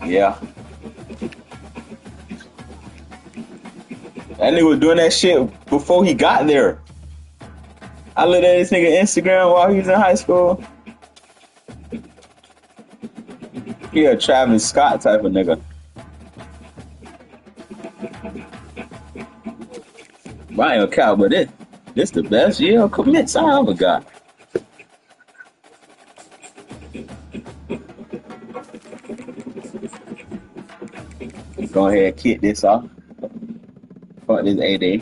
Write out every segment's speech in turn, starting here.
Yeah. That nigga was doing that shit before he got there. I looked at this nigga Instagram while he was in high school. He a Travis Scott type of nigga. But I ain't gonna count, but this the best year of commits I ever got. Go ahead and kick this off. Fuck this A-Day.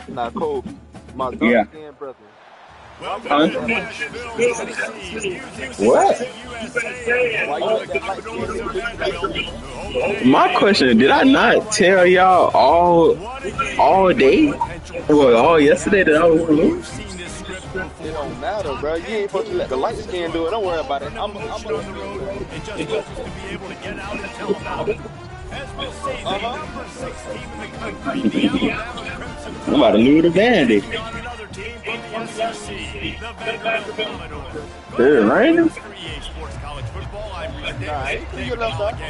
Nah, Kobe, my dark-skinned brother. Huh? What? Why you let that light skin nigga do you like that? My question, did I not tell y'all all day? Well, all yesterday that I was gonna lose? It don't matter, bro. You ain't supposed to let the light skin do it. Don't worry about it. I'm about to lose the Vandy. They're raining? Nah, you left up. The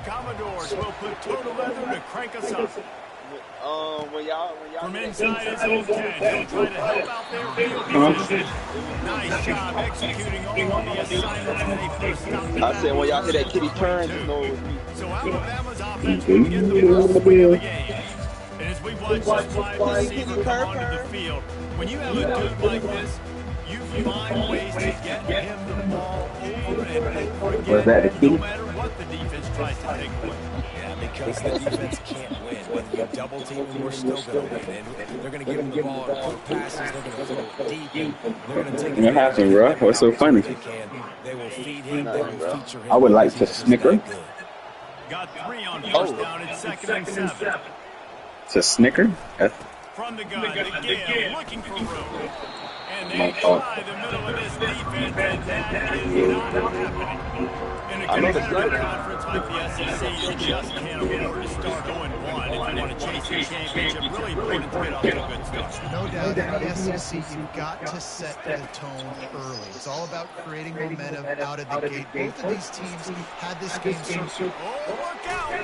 Commodores will put total leather to crank us up. When y'all from inside his own 10, he'll try to help out their field. Nice job executing all the assignments when they first stopped. I said when y'all hit that kitty turn, you know it was me. So Alabama's offense will get the ball swing of the game. And as we watch this wide receiver come onto the field, when you have a dude like this, you find ways to get him the ball over and over again, no matter what the defense tries to take away. Yeah, because the defense can't win. Whether you double team them, we're still going to win. And they're going to give him the ball on quick passes. They're going to throw it deep. They're going to take it. What happened, bro? What's so funny? They will feed him. They will feature him. I would like to snicker. Got 3 on first down at 2nd and 7. To snicker? From the gun, again, looking for room. And they try the middle of this defense, and that is not happening. In a competitive conference like the SEC, you just can't afford to start 0-1 if you want to chase the championship. Really important to get off to a good start. No doubt in the SEC, you've got to set the tone early. It's all about creating momentum out of the gate. Both of these teams had this game circled. Oh, look out!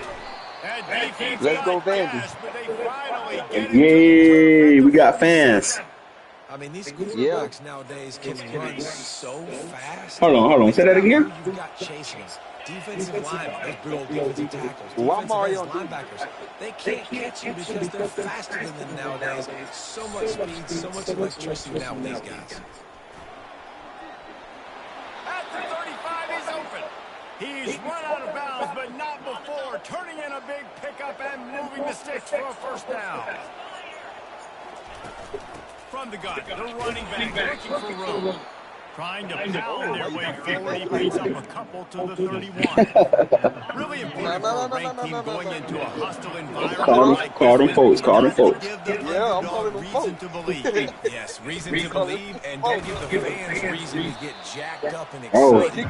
Let's go, Vandy. Yay, we got fans. I mean, these quarterbacks nowadays can run so fast. Hold on. Say that again. You've got chasing us. Defensive linemen, those big old defensive tackles, defensive linebackers, they can't catch you because they're faster than them nowadays. So much speed, so much electricity now with these guys. At the 35, he's open. He's run out of bounds, but not before turning in a big pickup and moving the sticks for a first down. From the gun, the running back looking for room. Trying to pound their way forward. He brings up a couple to the 31. Really important for a ranked team going into a hostile environment. Call them folks. Yeah, I'm calling them reason to believe. Yes, reason to believe, and don't give the fans reason to get jacked up and excited.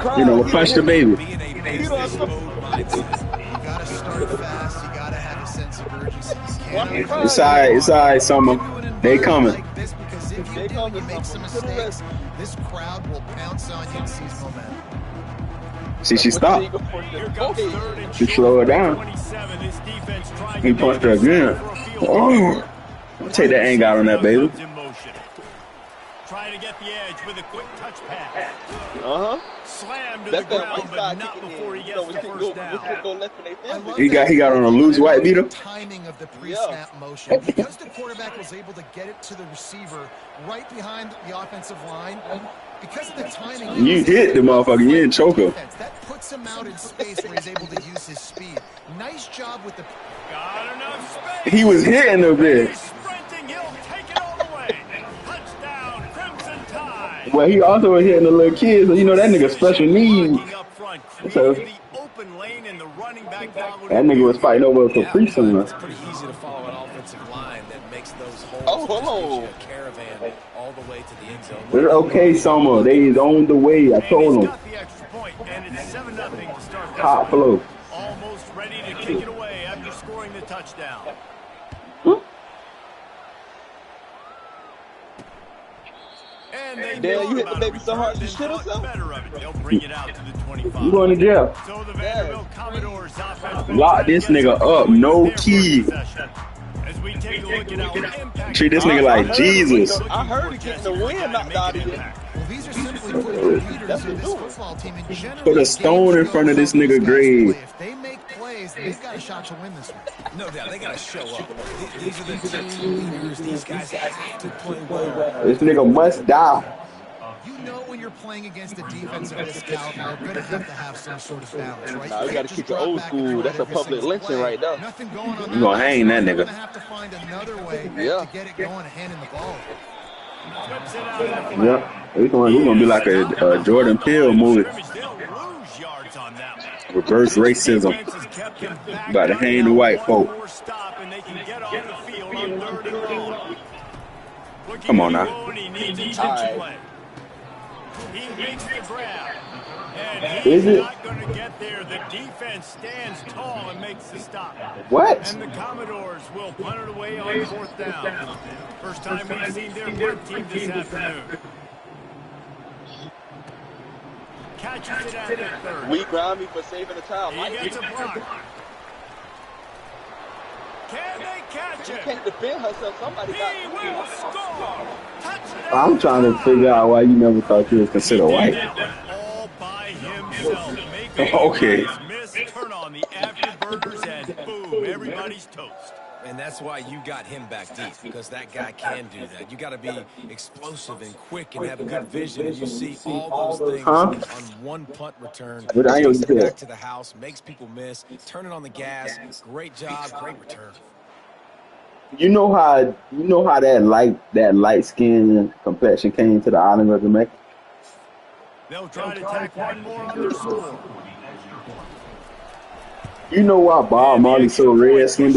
Punch the baby. Being a business mode mindset. You got to start fast. You got to have a sense of urgency. It's all right, Summer. They coming. Because if you do and you make some mistakes, this crowd will pounce on you and seize momentum. See, she stopped. She slowed her down. He punched her again. Oh, take that anger out on that baby. Trying to get the edge with a quick touch pass. Slammed to That's the that ground, white but side not kicking before in. he gets the first down. He got on a loose white beater. Timing of the pre-snap motion, because the quarterback was able to get it to the receiver right behind the offensive line. Because of the timing, You hit the motherfucker. You didn't choke him. That puts him out in space where he's able to use his speed. Nice job with the. Got enough space. He was hitting a bit. He's sprinting. He'll take it all the way. Touchdown, Crimson Tide. Well, he also was hitting the little kids. So you know that nigga special needs. So The open lane and the running back followed that nigga was fighting over a Capri Sun. It's pretty easy to follow an offensive line that makes those holes. Oh, hello. A caravan all the way to the end zone. They're okay, Summer. They is on the way. I told them. got the extra point, and it's 7-0 to start this Top flow. Almost ready to kick it away after scoring the touchdown. And they Damn, you hit the thought baby about so a hard return, you then shit thought herself? better of it. They'll bring it out to the 25. You going to jail? So the Vanderbilt Commodores offense will Lock try to this get nigga something up, going no with their key. first possession. As we take a look at how impact Treat this nigga I like heard it Jesus. getting the wind knocked out of you. Well, these are simply put the leaders That's of what this doing. football team, and generally Put a stone in front of this nigga grave. If they make plays, they've got a shot to win this one. No doubt, they got to show up. These are the team leaders. These guys have to play well. This nigga must die. You know when you're playing against a defense of this caliber, you're going to have some sort of balance, right? Nah, we got to keep it old school. That's a public lynching right there. Nothing going on. You gonna hang that nigga. You're going to have to find another way to get it going and handing the ball. Yeah, we're gonna be like a Jordan Peele movie. Reverse racism. About to hang the white folk. Come on now. He makes the grab. And Is he's it? not going to get there. The defense stands tall and makes the stop. What? And the Commodores will punt it away on fourth down. First time we've seen their punt team this afternoon. Catches it at the 30. We ground me for saving a child. He gets a block. Can they catch She it? can't defend herself. Somebody He got will score. Touchdown. I'm trying to figure out why you never thought you was considered white. All by himself. Okay. Miss, turn on the afterburners, and boom, everybody's toast. And that's why you got him back deep, because that guy can do that. You got to be explosive and quick and have a good vision. And you see all those things on one punt return. But I ain't Takes it gonna do back to the house, makes people miss, turning on the gas. Great job, great return. You know how that light skin complexion came to the island of Jamaica? They'll try to tack one more on their score. You know why Bob Marley so red skinned?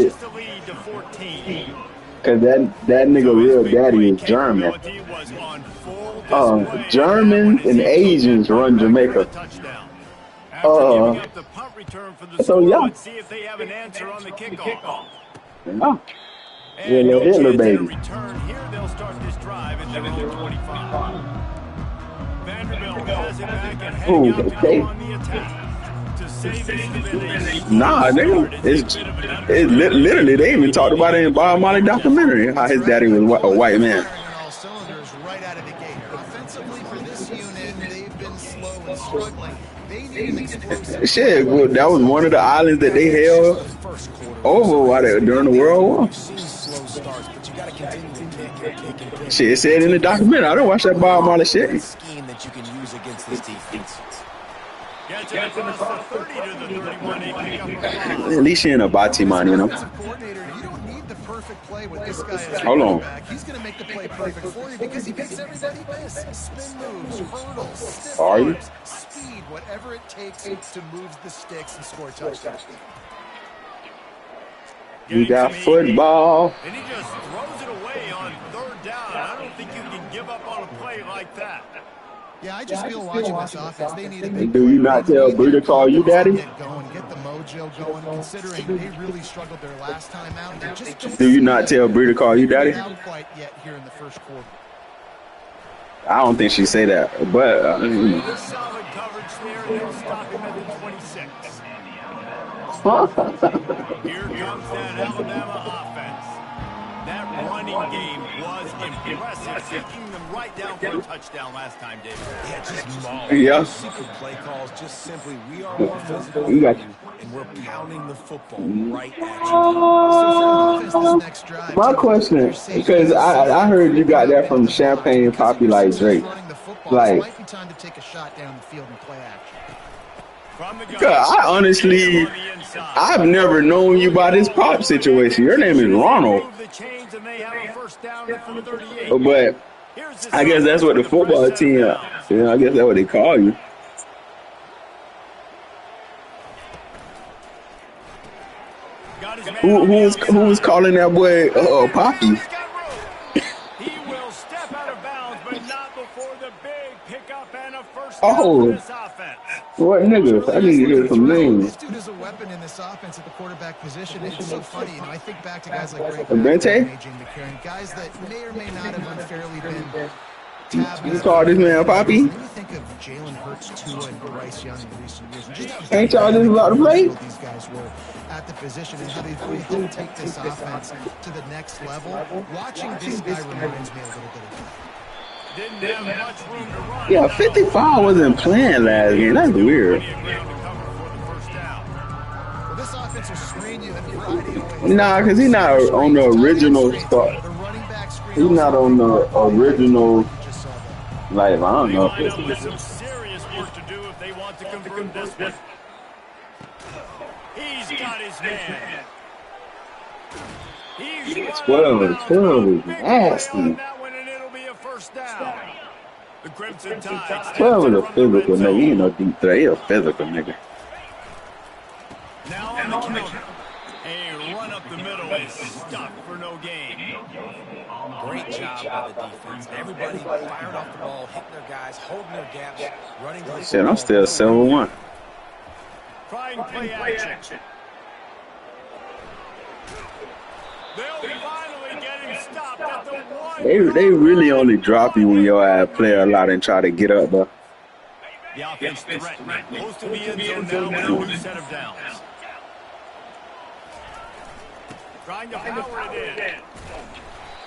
Cause that nigga real daddy is German. Germans and Asians run Jamaica. So yeah. Let's see if they have an answer on the kickoff. Yeah, little Hitler baby. Return here, they'll start this drive at their own 25. Vanderbilt has it back and heading out to go on the attack. Nah, nigga. It's literally, they even talked about it in Bob Marley documentary, how his daddy was a white man. All cylinders right out of the gate. Offensively for this unit, they've been slow and struggling. They need an explosive. Shit, well, that was one of the islands that they held over while they were during the World War. Shit, it said in the documentary. I don't watch that Bob Marley shit. Scheme that you can use against this defense. At least she in a bati man, you know. Hold on. He's going to make the play perfect for you because he makes everybody miss. Spin moves, hurdles, stiff Are you? arms, speed, whatever it takes to move the sticks and score touchdowns. We got football. And he just throws it away on third down. I don't think you can give up on a play like that. Yeah, I just feel watching this offense, they need a big Do you not tell Bree to call you daddy? Get the mojo going, considering they really struggled their last time out. Do you not tell Bree to call you daddy? Not quite yet here in the first quarter. I don't think she say that, but Solid coverage there, and they'll stop him at the 26. Here comes that Alabama offense. That running game was impressive, taking them right down for a touchdown last time, David. Yeah, just mauling. Yeah. Secret play calls, just simply, we are more physical You got and we're pounding the football right at you. My question, because I heard you got that from Champagne Poppy like Drake. Like, I honestly, I've never known you by this pop situation. Your name is Ronald. But I guess that's what the football team, you know, I guess that's what they call you. Who was calling that boy Poppy? He will step out of bounds, but not before the big pickup and a first down for this offense. What nigga? I need to hear some names. This dude is a weapon in this offense at the quarterback position. It's so funny, you know. I think back to guys like Greg Bente? guys that may or may not have unfairly been You call this man Poppy? You think of Jalen Hurts, Tua, and Bryce Young in recent years. And just how ain't y'all just about to play? these guys were at the position and how they've really helped take this offense to the next level. Watching this guy reminds me a little bit of that. Didn't have much room to run. Yeah, 55 wasn't playing last game. That's weird. Well, this offense will screen you in a variety of ways. Nah, because he's not on the original start. He's not on the original. Like, I don't know. Some serious work to do if they want to convert this one. He's got his man. He's 12 is nasty. The Crimson Tide. 12 is a physical nigga. He ain't no deep threat. He a physical nigga. Now on the counter. A run up the middle is stuck for no gain. Great job by the defense. Everybody firing off the ball, hitting their guys, holding their gaps, running. Shit, I'm still 7-1. Trying play action. They'll finally get him stopped at the one. They really only drop you when your ass play a lot and try to get up, though. The offense threatening. Close to the end zone now with a new set of downs. Trying to power it in.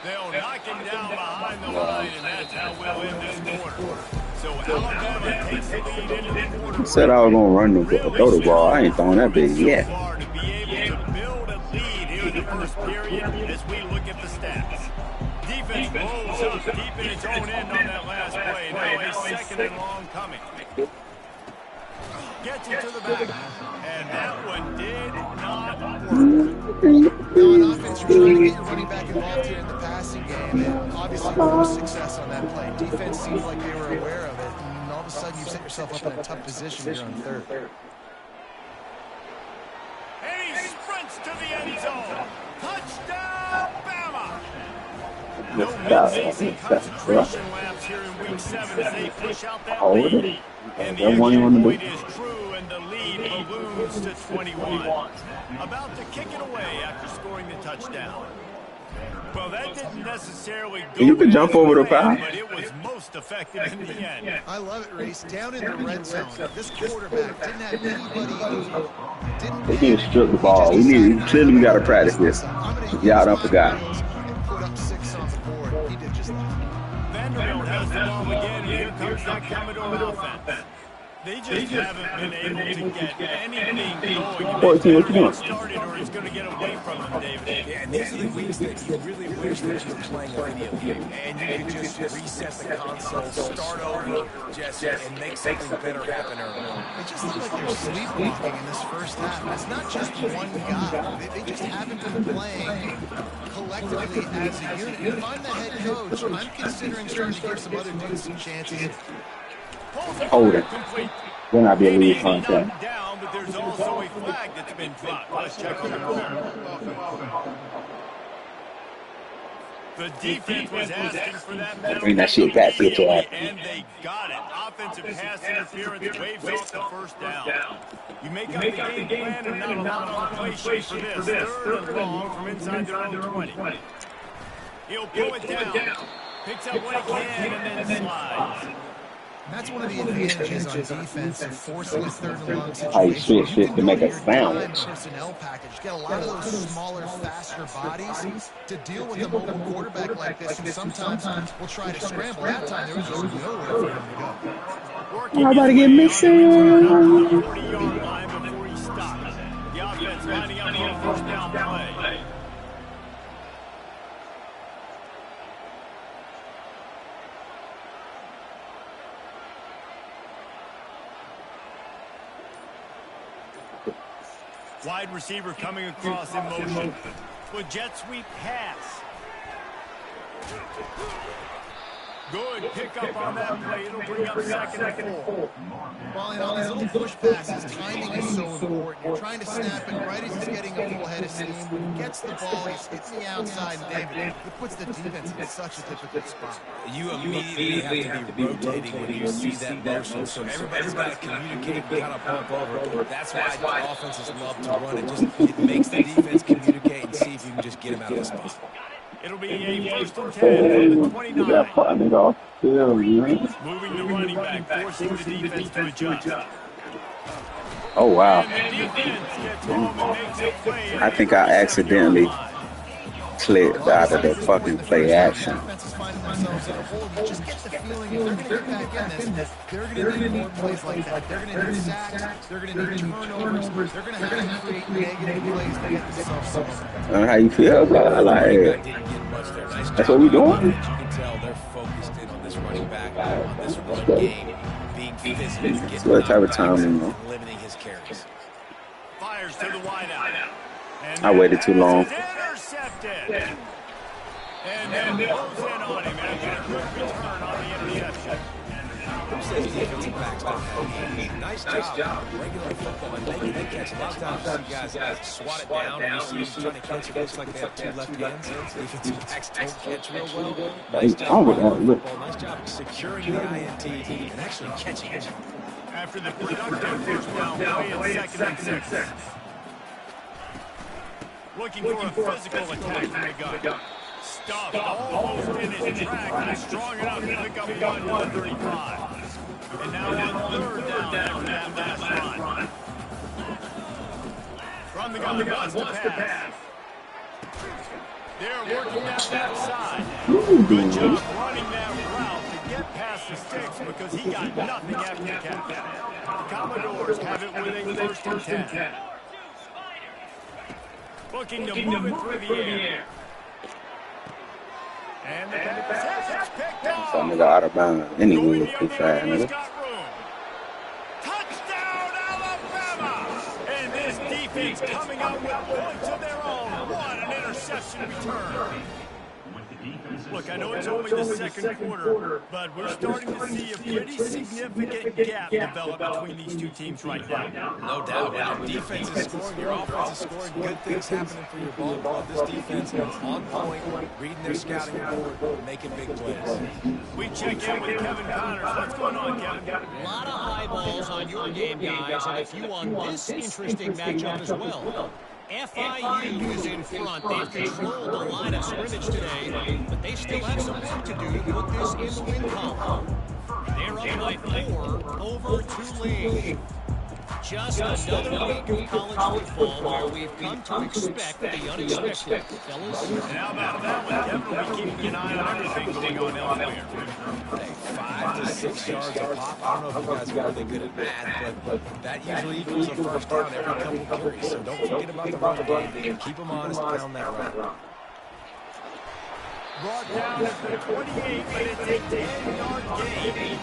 They'll knock him down behind the line, and that's how we'll end this quarter. So Alabama takes the lead into the quarter. Said I was going to run throw the ball. I ain't throwing that big yet. To be able to build a lead here in the first period as we look at the stats. Defense rolls up deep in its own end on that last play. Now a second and long coming. Gets it to the back. And that one did not work. Now on offense, you're trying to get your running back involved here in the passing game. And obviously, no success on that play. Defense seemed like they were aware of it. And all of a sudden, you've set yourself up in a tough position here on third. And he sprints to the end zone. Touchdown, Bama! No mid-season concentration laps here in Week 7 as they push out that lead. And the extra point is true, and the lead balloons to 21. About to kick it away after scoring the touchdown. Well, that didn't necessarily go. You can jump over the pile. But it was most effective in the end. I love it, Reese. Down in the red zone, this quarterback didn't have anybody. They need to strip the ball. Clearly we got to practice this. Y'all don't forgot. Put up 6 on the board. He did just that. Vanderbilt has the ball again, and here comes that Commodore offense. They just haven't been able to get anything going. 14, what you doing? Started, or he's going to get away from them, David. Yeah, and these are the weeks that you really wish that you were playing a video game. And you could just reset the console, start over, and make something better happen early. It just looked like they're sleepwalking in this first half. And it's not just one guy. They just haven't been playing collectively as a unit. And if I'm the head coach, I'm considering starting to give some other dudes some chances. Hold it. Will not be a lead contact. Down, but there's also a flag that's been dropped. Let's check on the call. The defense was asking for that. Bring that shit back to the ass. And they got it. Offensive pass interference waves off the first down. You make up the game plan and not a lot on play sheet for this. Third and long from inside their own 20. He'll pull it down. Picks up what he can and then slides. And that's one of the advantages on defense of forcing a third and long situation. How you switch shit to make a sound. Personnel package. Get a lot of those smaller, faster bodies to deal with a mobile quarterback like this who sometimes will try to scramble. That time there was just nowhere for him to go. I'm about to get missing. 40-yard line before he stops. The offense lining up for a first down play. Wide receiver coming across in motion. With jet sweep pass. Good pickup on that play. It'll bring up second and 4. Well, you know, these little push passes, timing is so important. You're trying to snap it right as he's getting a full head of steam. When he gets the ball, he's hitting the outside, and David, it puts the defense in such a difficult spot. You immediately have to be rotating when you see that motion. So everybody's got to communicate, got to bump over. That's why offenses love to run it. It makes the defense communicate and see if you can just get him out of the spot. It'll be a 1st and 10 from the 29. Moving the running back, forcing the defense to adjust. Oh, wow. And the defense gets home and makes a play. I think I accidentally clicked out of the fucking play action. Defenses finding themselves in a hole. You just get the feeling if they're going to get back in this, they're going to need more plays like that. They're going to need sacks. They're going to need turnovers. They're going to have to create negative plays to get themselves somewhere. How you feel about it? Like, that's what we doing? You can tell they're focused in on this running back, on this run game, being physical, getting what type of time, you know? limiting his carries. Fires to the wideout. I waited too long. Intercepted. And then goes in on him after a good return on the interception. Who says defensive backs don't have game? Nice job. Regular football and making that catch. A lot of times you see guys swat it down and you see them trying to catch it. Looks like they have two left hands. Defensive backs don't catch real well. Nice job. Nice job securing the INT and actually catching it. After the productive first down play in 2nd and 6. Looking for a physical attack from the gun. Stuffed almost in his track and strong enough to pick up 1 to the 35. And now on 3rd down after that last run. From the gun, wants to pass. They're working down that side. Good job running that route to get past the sticks because he got nothing after the catch. The Commodores have it with a 1st and 10. Looking to move it through the air. And the pass is picked off. Some nigga out of bounds. Anyway, too fast, nigga. Touchdown, Alabama! And this defense coming up with points of their own. What an interception return. Look, I know it's only the 2nd quarter, but we're starting to see a pretty significant gap develop between these two teams right now. No doubt. When your defense is scoring, your offense is scoring, good things happening for your ball club. This defense on point, reading their scouting report, making big plays. We check in with Kevin Connors. What's going on, Kevin? A lot of eyeballs on your game, guys, and a few on this interesting matchup as well. FIU is in front. They've controlled the line of scrimmage today, but they still have some work to do to put this in the win column. They're up by 4 over Tulane. Just another week of college football where we've come to expect the unexpected. Fellas? And how about that one? Kevin will be keeping an eye on everything going on elsewhere. 5 to 6 yards a pop. I don't know if you guys are really good at math, but that usually equals a 1st down every couple carries. So don't forget about the run game. Keep them honest down that run. Brought down at the 28, but it's a 10-yard gain.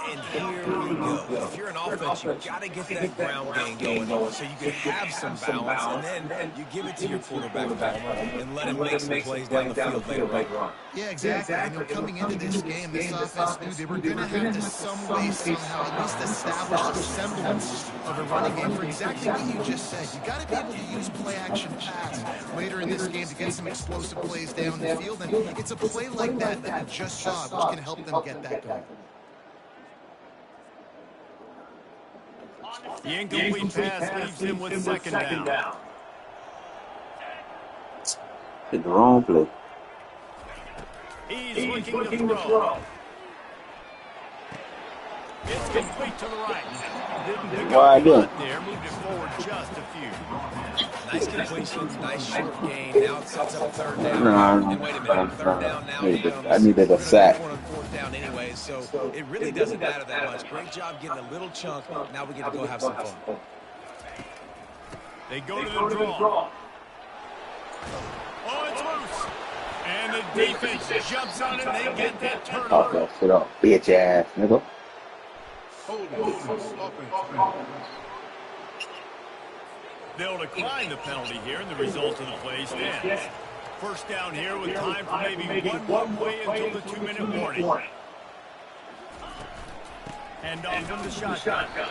And here we go. If you're an offense, you've got to get that ground game going so you can have some balance, and then you give it to your quarterback, Palmer, and let him make some plays down the field later on. Yeah, exactly. I know coming into this game, this offense knew they were going to have to some way, somehow, at least establish a semblance of a running game for exactly what you just said. You got to be able to use play-action pass later in this game to get some explosive plays down the field, and it's a play like that that you just saw, which can help them get that going. The incomplete pass leaves him with 2nd down. Hit the wrong play. He's looking to throw. It's complete to the right. Didn't pick up a lot there. Moved it forward just a few. Nice completion, nice short gain. Now it sets up 3rd down. And wait a minute, 3rd down now. I needed a sack. 4th down anyway, so it really doesn't matter that much. Great job getting a little chunk. Now we get to go have some fun. They go to the draw. Oh, it's loose. And the defense jumps on it. They get that turnover. Off that shit up, bitch ass nigga. They'll decline the penalty here, and the result of the play stands. 1st down here with time for maybe one more play until the 2-minute warning. And off from the shotgun.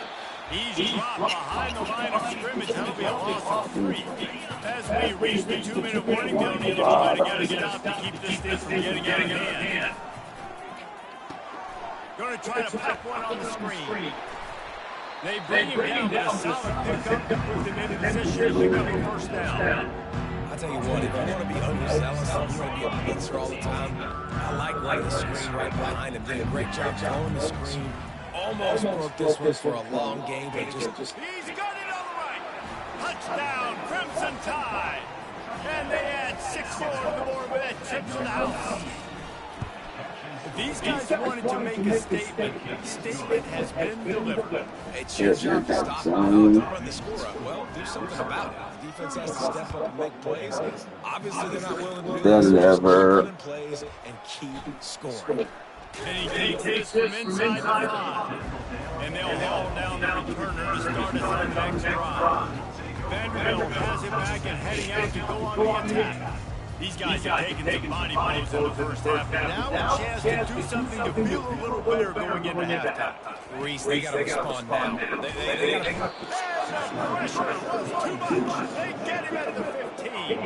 He's dropped behind the line of scrimmage. That'll be a loss of 3. As we reach the 2-minute warning, they'll need to try to get a stop to keep this thing from getting out of hand. Going to try to pack one on the screen. They bring him down, but a solid pickup to put them in position to pick up a 1st down. I I tell you what, if you want to be overzealous and you want to be a blitzer all the time, I like running the screen right behind him. Did a great job throwing the screen. Almost broke this one for a long game, but just... He's got it all right. Touchdown, Crimson Tide. And they add 6 more to the board with that trip to the house. These guys wanted to make a statement. The statement has been delivered. It's your job to stop them out to run the score up. Well, do something about it. The defense has to step up and make plays. Obviously, they're not willing to do this. Just keep running plays and keep scoring. And he takes this from inside the 5. And they'll haul down the returner to start us on the next drive. Vanderbilt has it back and heading out to go on the attack. These guys have taken some body blows in the first half. Now a chance to do something to feel a little better going into halftime. Reese, they got to respond now. They got to... And the pressure was too much. They get him at the 15.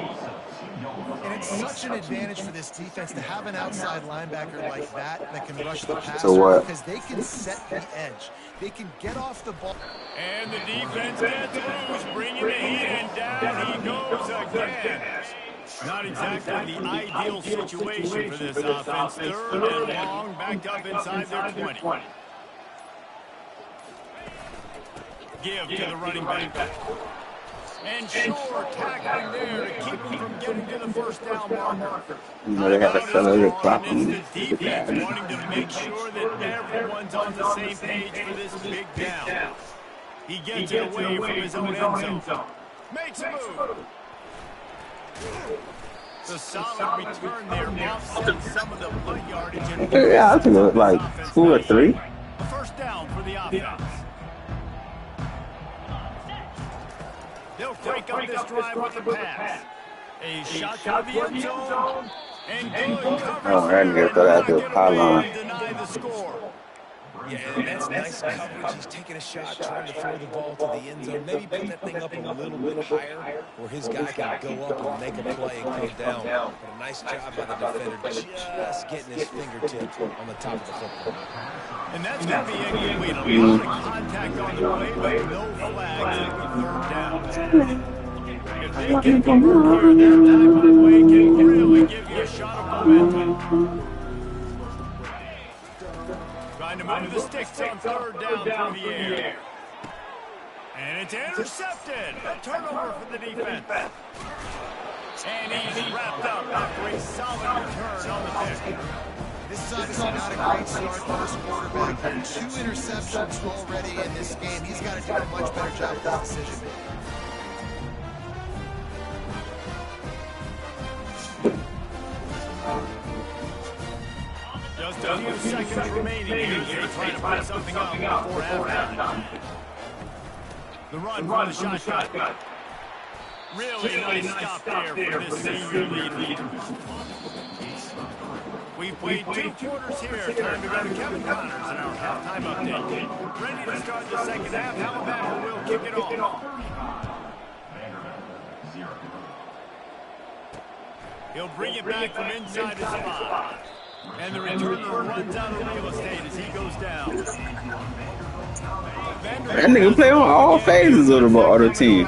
And it's such an advantage for this defense to have an outside linebacker like that can rush the passer because they can set the edge. They can get off the ball. And the defense gets loose, bringing the heat, and down he goes again. Not exactly the ideal situation for this offense. 3rd and long, backed up inside their 20. Give to the running back. And Shore tackling there to keep him from getting to the first down marker. You know, they had a fellow that clap It's the defense wanting to make sure that everyone's on the same page for this big down. He gets it away from his own end zone. Makes a move. The solid return there, offsetting some of the punt yardage. Yeah, I think it was like 2 or 3. A first down for the offense. They'll break up this drive with the pass. A shot to the end zone. And good coverage. Oh, I had to get that out to a pylon. Deny the score. Yeah, and that's nice coverage. He's taking a shot, trying to throw the ball to the end zone. Maybe put that thing up a little bit higher where his guy can go up and make a play and come down. But a nice job by the defender just getting his fingertip on the top of the football. And that's going to be incomplete. A lot of contact on the play, but no flags at the 3rd down. If they get the work here, that type of play can really give you a shot of momentum. Trying to move the sticks on 3rd down through the air. And it's intercepted. A turnover for the defense. And he's wrapped up after a solid return on the pick. This is obviously not a great start for this quarterback. 2 interceptions already in this game. He's got to do a much better job with this decision. Just a few seconds remaining here. They're trying to put something up before halftime. The run from the shotgun. Really nice stop there for this senior lead. We've played 2 quarters here. Time to go to Kevin Connors in our halftime update. Ready to start the second half. Alabama will kick it off. He'll bring it back from inside his spot. And the returner runs out of real estate as he goes down. That nigga play on all phases of the other team.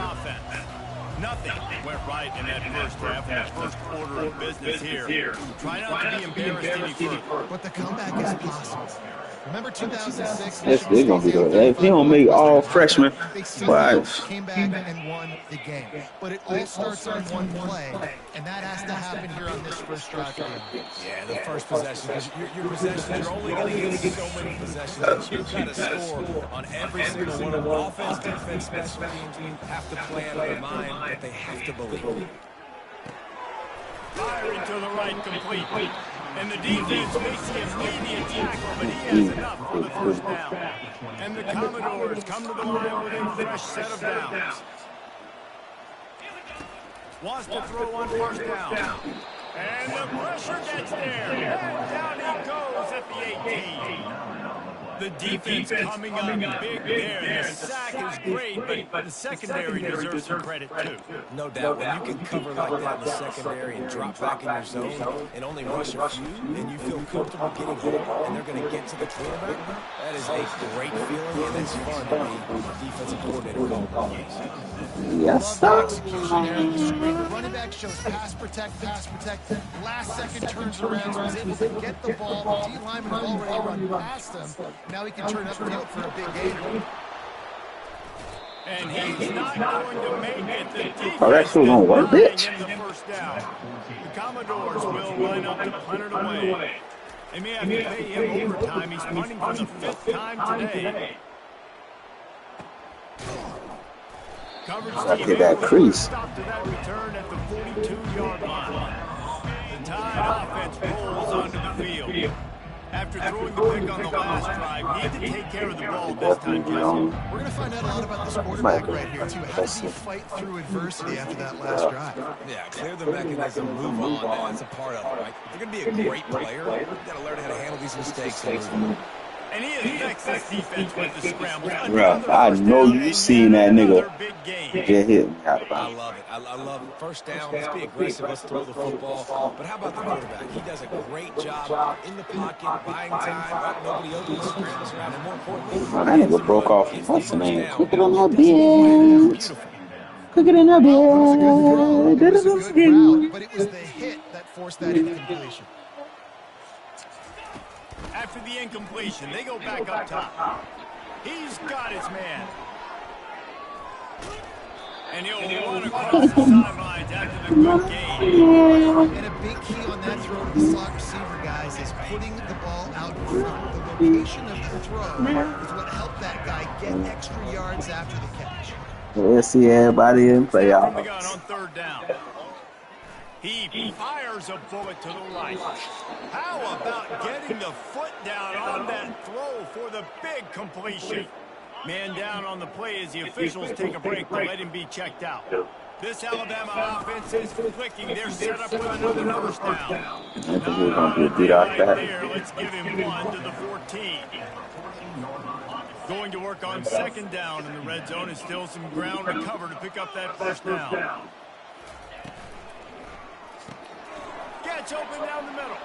Nothing went right in that first half, in that first order of business here. Try not to be embarrassed any further. But the comeback is possible. Remember 2006? Yes, they're gonna be there. If he don't make all freshmen, but came back and won the game. But it all starts on one play, and that has to happen here on this first drive of the game. Yeah, the first possession, because your possessions, you're only going to get so many possessions. You've got to score on every single one of them. Offense, defense, special teams have to play out of their mind, but they have to believe. Firing to the right, complete. And the defense makes the immediate tackle, but he has enough for the first down. And the Commodores come to the line with a fresh set of downs. Wants to throw on first down. And the pressure gets there. And down he goes at the 18. The defense coming up big there. The sack is great, but the secondary deserves some credit, too. No doubt. When you can cover like that in the secondary and drop back in your zone and only rush a few, and you feel comfortable getting home, and they're going to get to the quarterback, that is a great feeling, and it's fun to be a defensive coordinator calling plays. Yes, sir. Execution there on the screen. The running back shows pass protect. Last second turns around, so he's able to get the ball. The D lineman already run past him. Now he can turn upfield for a big gain. And he's not going to make it. The defense that's still gonna work, bitch. in the first down. The Commodores will line up to punt it away. They may have to pay him overtime. He's punting for the 5th time today. Gotta get that crease. Stop to that return at the 42-yard line. The Tide offense rolls onto the field. After throwing the pick on the last drive, need to take care of the ball this time, Jesse. We're going to find out a lot about this quarterback right here, too. How does he fight through adversity after that last drive? Yeah, clear the mechanism, move on. That's a part of it, right? If you're going to be a great player, you've got to learn how to handle these mistakes and move on. And he affects this defense with the scrambles. Bro, I know you seen that nigga get hit. I love it. I love it. First down, let's be aggressive. Let's throw the football. But how about the quarterback? He does a great job in the pocket, buying time. Nobody opens, scrambles around, and more importantly, that nigga broke off. What's the name? Quick it on that bitch. Quick it in that bitch. It was a good route, but it was the hit that forced that incompletion. After the incompletion, they go back up top. He's got his man. And he'll run across the sidelines after the good game. And a big key on that throw to the slot receiver, guys, is putting the ball out in front. The location of the throw is what helped that guy get extra yards after the catch. We'll see everybody in playoffs. On 3rd down. He fires a bullet to the right. How about getting the foot down on that throw for the big completion? Man down on the play as the officials take a break to let him be checked out. This Alabama offense is clicking. They're set up with another first down. I think we're going to get beat out that. Let's give him 1 to the 14. Going to work on 2nd down in the red zone. Is still some ground to cover to pick up that first down. Gets open down the middle.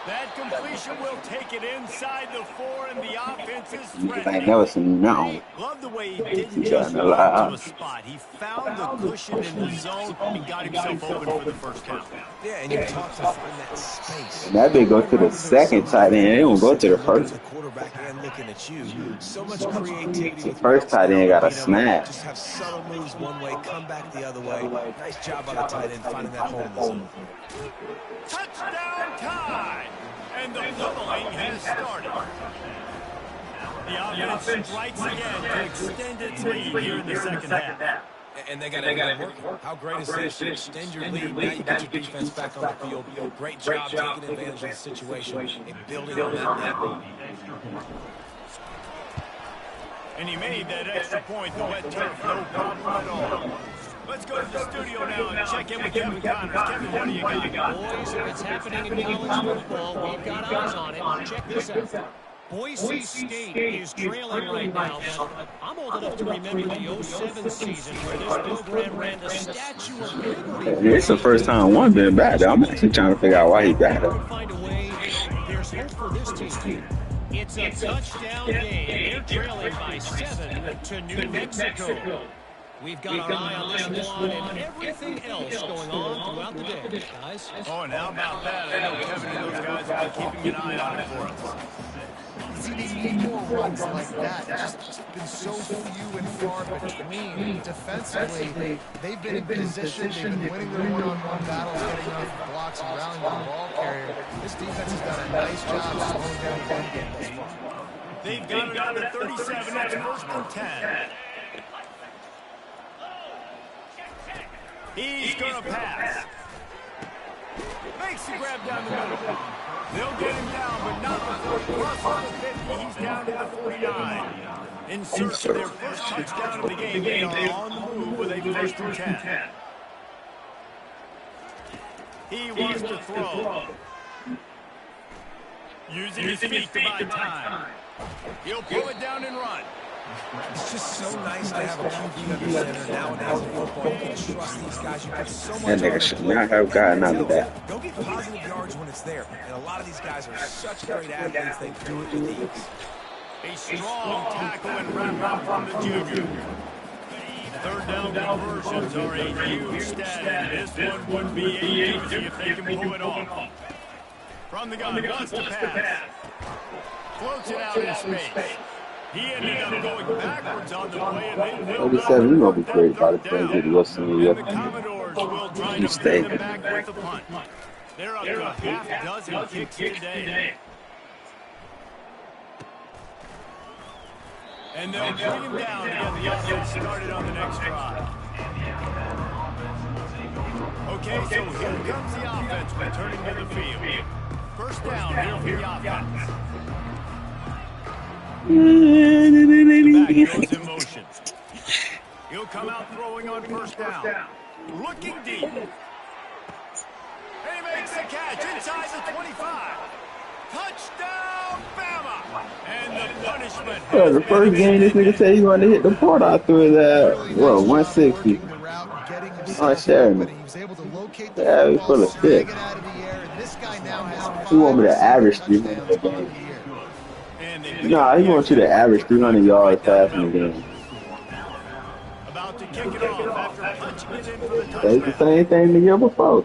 That completion will take it inside the 4, and the offense is threatening. I never seen no. Love the way he didn't just run to a spot. He found the cushion in the zone and got himself open for the first down. Yeah, and you talk to find that space. And that big go to the 2nd tight end. It don't go to the 1st. The quarterback and looking at you. So much creativity. The 1st tight end got a snap. Just have subtle moves one way, come back the other way. Nice job by the tight end finding that hole in the zone. Touchdown Tide! And the pummeling has started. The offense strikes again to extend its lead here in the 2nd half. And they got to work. How great is this? You extend your lead. Now you get your defense back on the field. Great job taking advantage of the situation and building on that lead. And he made that extra point. The wet turf, no problem at all. Let's go to the studio now and check in with Kevin Connors. Kevin, what do you got? Boys, if it's happening in college football, we've got eyes on it. Check this out. Boise State is trailing right now, but I'm old enough to remember the 07 season where this program ran the Statue of Liberty. It's the first time one been back. I'm actually trying to figure out why he got it. Find a way. There's hope for this team. It's a touchdown game. They're trailing by 7 to New Mexico. We've got our eye on this one and everything else going on throughout the day, guys. Oh, and how about that? I know Kevin and those guys will be keeping an eye on it for us. See, they need more runs like that. It's just been so few and far between. Defensively, they've been in position. They've been winning their one-on-one battles, getting off blocks and rallying the ball carrier. This defense has done a nice job slowing down the run game thus far. They've got it on the 37. That's 1st and 10. He's going to pass. Makes the grab down the middle. They'll get him down, but not before he crosses the 50. He's down to the 49. In search of their first touchdown of the game, they are on the move with a 1st and 10. He wants to throw. Using his feet to buy time. He'll pull it down and run. It's just so nice to have a QB under center nowadays in football. You can trust these guys. You put so much That on their nigga should plate. not have gotten out of that. Go get positive yards when it's there. And a lot of these guys are such great athletes, they do it with ease. A strong tackle and wrap up from the junior. Third down conversions are a huge stat, and this one would be a doozy if they can pull it off. From the gun, wants to pass. Floats it out in space. He ended up going backwards on the play, and they will 37, you're going to be great by the time you get the rest of the year. the Commodores will try to bring them back with the punt. They're up to a half dozen kicks today. And they'll bring him down to get the offense started on the next drive. Okay, so here comes the offense returning to the field. First down here for the offense. The back goes in motion. He'll come out throwing on first down. Looking deep. And he makes the catch inside the 25. Touchdown, Bama! And the punishment. Well, the first game this nigga said he wanted to hit the port out through his 160. Oh, Sherman. Yeah, he's full of shit. He want me to average 300 a game. Nah, he wants you to average 300 yards passing a game. About to kick it off after punching it in for the touchdown. That's the same thing the year before.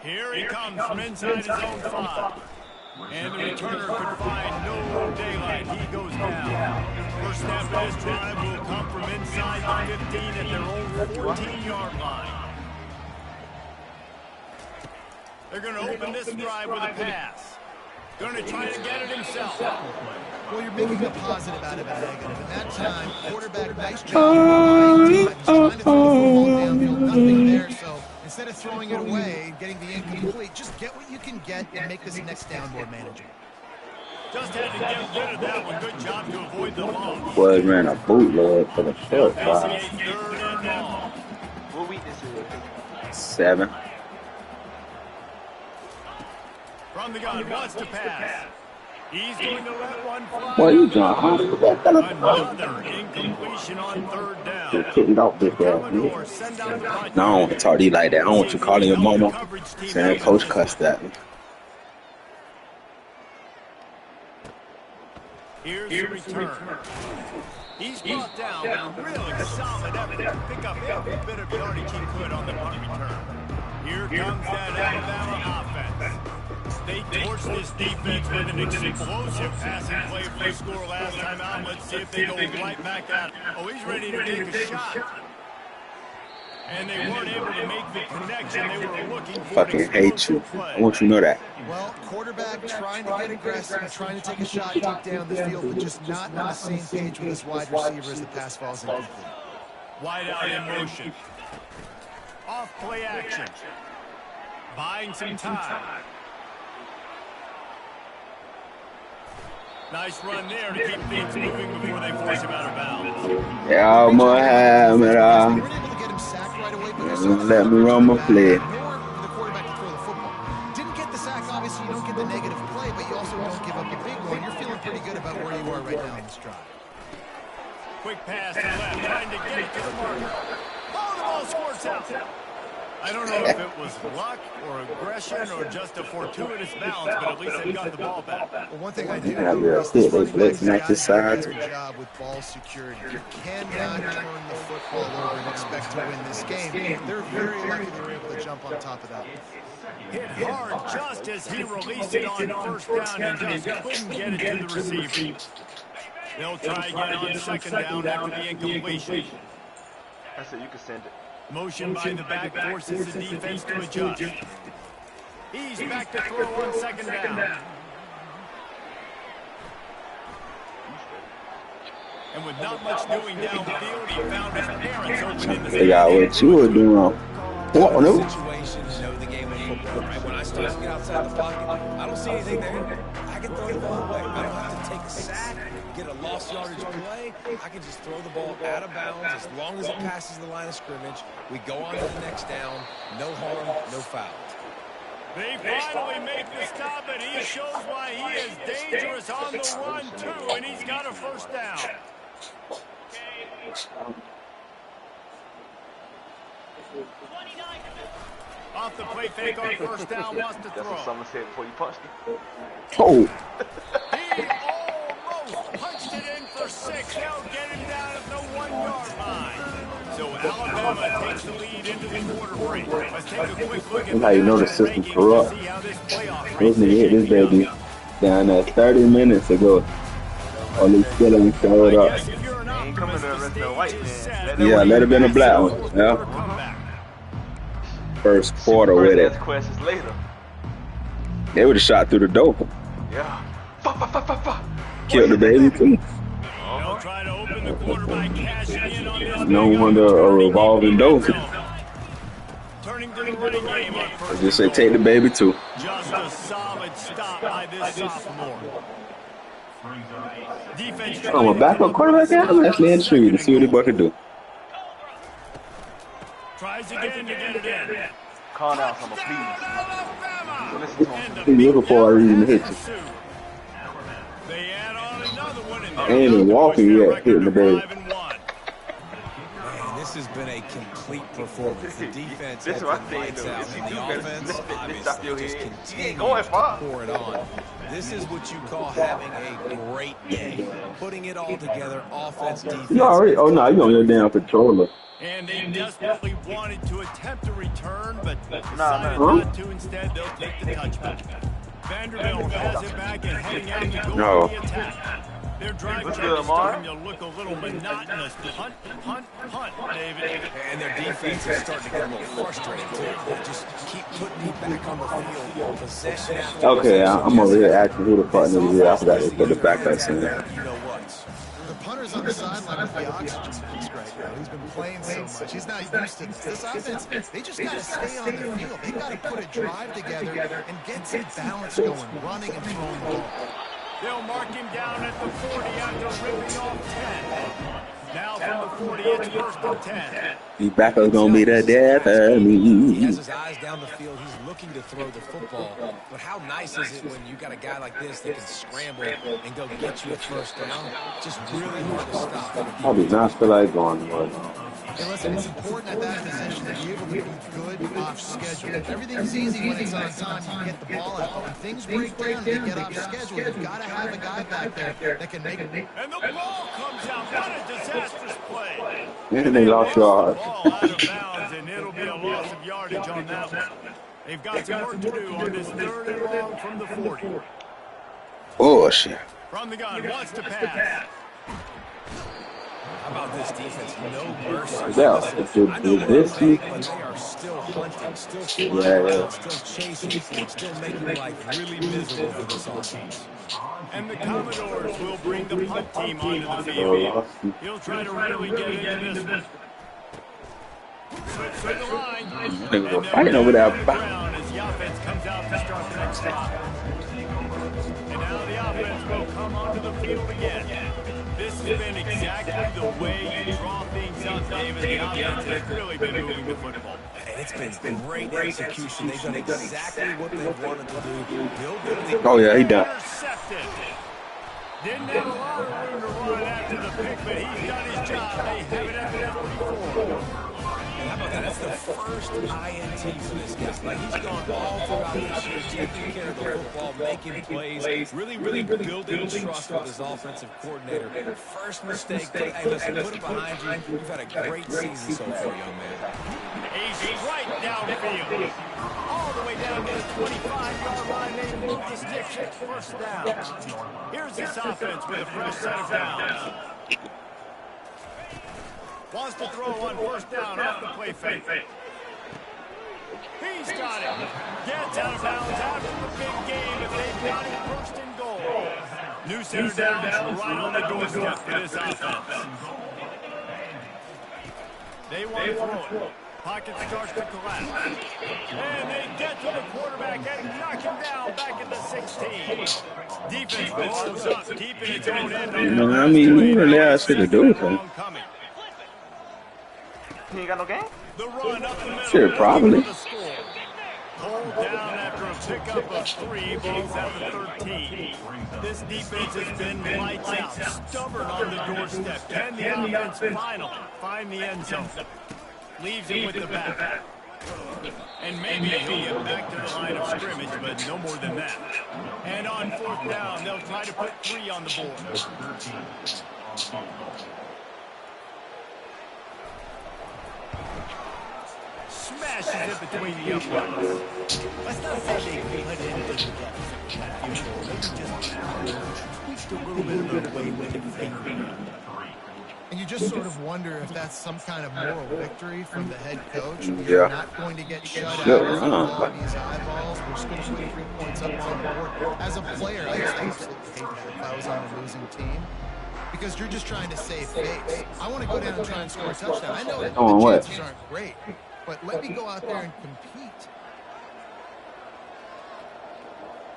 Here he comes from inside his own 5. And the returner could find no daylight. He goes down. First snap of this drive will come from inside the 15 at their own 14-yard line. They're going to open this drive with a pass. Going to try to get it himself. Well, you're making a positive out of a negative. In that time, quarterback, nice job. Trying to throw the football downfield, nothing there. So instead of throwing it away and getting the incomplete, just get what you can get and make this next down more manageable. Just had to get rid of that one. Good job to avoid the loss. Boys ran a bootleg for the short drive. What weakness is it? 7. From the gun, wants to pass. He's going to let one fly. Boy, you John Another incompletion on third down. You're kicked off this guy. No, I don't want to talk to you like that. I don't want you calling your mama saying coach cussed at me. Here's the return. He's brought down with really solid effort to pick up every bit of yardage he could on the punt return. Here comes that Alabama offense. They torched this defense with an explosive passing play for the score last time out. Let's see if they go right back at it. Oh, he's ready to take a shot. And they weren't able to make the connection they were looking for. Fucking hate you. I want you to know that. Well, quarterback trying to get aggressive, trying to take a shot deep down the field, but just not on the same page with his wide receiver as the pass falls incomplete. Wide out in motion. Off play action. Buying some time. Nice run there to keep things moving before they force him out of bounds. Yeah, Mohammed. Let me run my play. The quarterback to throw the football. Didn't get the sack, obviously you don't get the negative play, but you also don't give up a big one. You're feeling pretty good about where you are right now in this drive. Quick pass to left, trying to get it to the marker. Oh, the ball squirts out. I don't know if it was luck or aggression or just a fortuitous balance, but at least they got the ball back. Well, one thing I do they blitz match his sides. job with ball security. You cannot turn the football over and expect to win this game. They're very lucky they were able to jump on top of that. Hit hard just as he released it on first down and just couldn't get it to the receiver. They'll try again on second down after the incompletion. I said you can send it. Motion by the back forces the defense to adjust. He's back to throw on second down. And with not much doing downfield, he found his parents open in the Figure out what you were doing. What? No. Situations know the game of football, right? When I start to get outside the pocket, I don't see anything there. I can throw the ball away. I don't have to take a sack, get a lost yardage play. I can just throw the ball out of bounds as long as it passes the line of scrimmage. We go on to the next down. No harm, no foul. They finally make the stop, and he shows why he is dangerous on the run, too, and he's got a first down. Off the play fake on first down, wants to throw. That's what someone said before you punched him. Oh. He almost punched it in for 6. They'll get him down at the 1-yard line. So Alabama takes the lead into the quarter break. Let's take a quick look at That's how you know the system corrupt. This nigga hit this baby down there 30 minutes ago. Or they still ain't showed up. Ain't coming to arrest no white man. Yeah, let it been a black one. Yeah. First quarter with it. Questions later. They would have shot through the door. Yeah. Killed the baby too. They'll try to open the quarter by cashing in on this. No wonder a revolving door. Turning to the running game on I first. just said take the baby too. Just a solid stop by this sophomore. Defense. I'm a backup quarterback out. I'm actually intrigued to see what this boy can do. Tries again to get it in. Calm down, someone, please. Listen to him. He's looking for a reason to hit you. They add on another one in there. Ain't even walking yet, hitting the baby. Man, this has been a complete performance. The defense This has is what been I lights think, out, though. and the If you offense lift obviously up your just head, continues going to far. pour it on. This is what you call having a great day. Putting it all together, offense, defense. You already? Oh no, you on your damn controller. And they desperately wanted to attempt a return, but decided Huh? not to. Instead, they'll take the touchback. Vanderbilt has it back and heading out to go No. on the attack. Their drive What's track good, is Amar? starting to look a little monotonous. Punt, punt, punt, David. And their defense is starting to get a little frustrated, too. They just keep putting me back on the field. Possession after Okay, possession. I'm over here asking who the partner is. I forgot to put the backups in there. You know what? The punter's on the sideline with the oxygen mask right now. He's been playing so much. He's not used to this. This offense, they just got to stay on the field. They got to put a drive together and get some balance going, running and throwing the ball. They'll mark him down at the 40 after ripping off 10. Now from the 40, it's first and 10. These backups gonna be the death of He me. has his eyes down the field. He's looking to throw the football. But how nice is it when you got a guy like this that can scramble and go get you a first down? Just really hard to stop. I do not feel like going to work. Hey, listen, it's important at that position to be able to be good off schedule. Everything's easy when it's on time. You get the ball out. But when things break down and they get off schedule, you've got to have a guy back there that can make it. And the ball comes out. What a disastrous play. And they lost yards. Ball out of bounds, and it'll be a loss of yardage on that one. They've got some work to do on this 3rd and long from the 40. Oh shit. From the gun, wants to pass. How about this defense? No mercy. Yeah, Listen, I know is they're this big, you? but they are still hunting, still flying Yeah. around, still chasing, still making life really miserable for this offense. And the Commodores will bring the punt team onto the field. He'll try to really get into this one. Switch to the line. Niggas were fighting over that. Ground as the offense comes out to start the next drive. And now the offense will come onto the field again. This has been exactly the way you draw things up, David. The offense has really been moving the football. And it's been great execution. They've done exactly what they've wanted to do. Build their lead. Oh yeah, he done. Intercepted. Didn't have a lot of room to run after the pick, but he's done his job. They have it at the 44. How about that? That's the first INT for this guy. Like, he's gone all throughout this year, taking care of the football, making plays, really building trust with his offensive coordinator. First mistake, but hey, listen, put it behind you. You've had a great season so far, young man. He's right downfield. All the way down to the 25-yard line. They move the sticks. First down. Here's this offense with a fresh set of downs. Wants to throw on first down off the play fake. He's got it. Gets out of bounds after the big game, but they've got it first and goal. New center downs right on the doorstep for this offense. They want to throw it. Pocket starts to collapse. And they get to the quarterback and knock him down back at the 16. Defense rolls up, keeping its own end on that I mean, you really have shit to do with him. He ain't got no game? The run up the middle. Sure, probably. Pulled down after a pickup of 3, balls out of 13. This defense has been lights out, stubborn on the doorstep. Can the offense find the end zone? Leaves him with the back. And maybe he'll get back to the line of scrimmage, but no more than that. And on 4th down, they'll try to put 3 on the board. Smashes it between the uprights. Let's not say they put it into the depth. Maybe just tweaked a little bit of the way with it. And you just sort of wonder if that's some kind of moral victory from the head coach. You're not going to get shut out of these eyeballs. We're just going to put 3 points up on the board. As a player, I just absolutely hate that if I was on a losing team. Because you're just trying to save face. I want to go down and try and score a touchdown. I know the chances aren't great, but let me go out there and compete.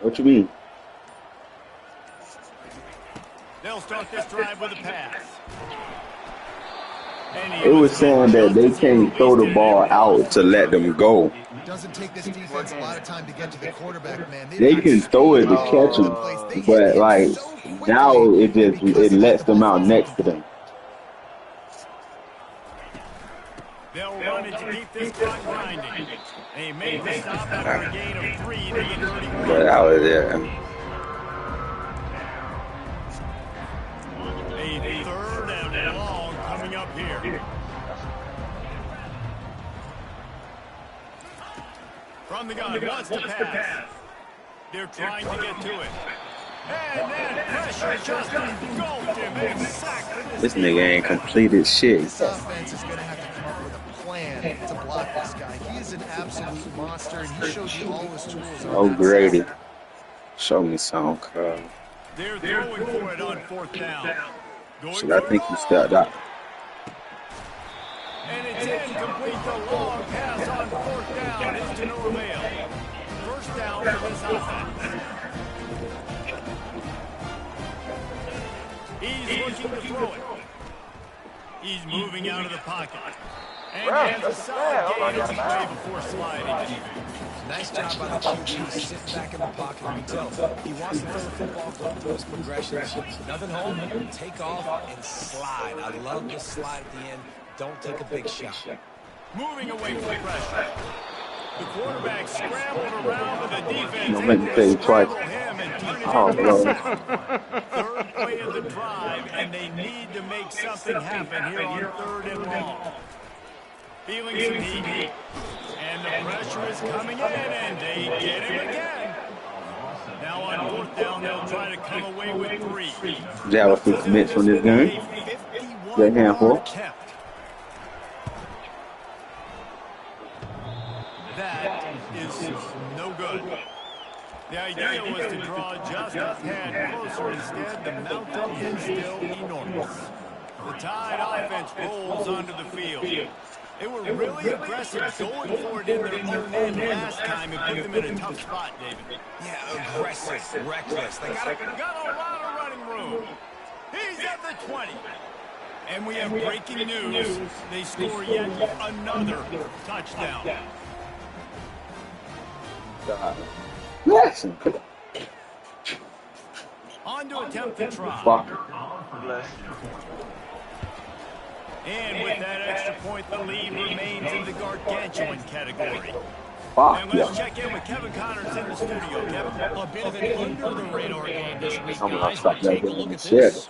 What you mean? They'll start this drive with a pass. It was saying that they can't throw the ball out to let them go. It doesn't take this defense a lot of time to get to the quarterback, man. They can throw it to catch him, but like now it lets them out next to them. They'll run it to keep this clock grinding. They make the stop after a gain of 3 to get 31. But out of there. A 3rd and long coming up here. From the gun, wants to pass. They're trying to get to it. And then pressure just engulfed him and sacked. This nigga ain't completed shit. This offense is going to have to come up with a plan to block this guy. He is an absolute monster, and he shows you all his tools. Oh, Grady. Show me some, cuz. They're throwing for it on 4th down. Shit, I think he stepped out. And it's incomplete. The long pass on 4th down is to no avail. 1st down for this offense. He's looking to throw it. He's moving out of the pocket. And has a solid gain of his way before sliding. Nice job by the QB to sit back in the pocket. You can tell he wants to throw the football, go through his progressions. Nothing home, take off and slide. I love the slide at the end. Don't take a big shot. Moving away from pressure. The quarterback scrambled around with the defense. Don't make me say it twice. Oh, bro. 3rd play of the drive, and they need to make something happen here on 3rd and long. Feeling some heat. And the pressure is coming in, and they get him again. Now on 4th down, they'll try to come away with 3. That was 50 minutes from this game. Great handful. That is no good. The idea was to draw just a tad closer. Instead, the mountain is still enormous. The Tide offense rolls onto the field. They were really aggressive going for it in their own end last time and put them in a tough spot, David. Yeah, aggressive, reckless. They got a lot of running room. He's at the 20. And we have breaking news. They score yet another touchdown. Listen. On to attempt to try. Fuck. And with that extra point, the lead remains in the gargantuan category. Fuck. And let's check in with Kevin Connors in the studio. Kevin, A bit of an under-the-radar game this week, I'm gonna guys. stop But take a that look at shit. this.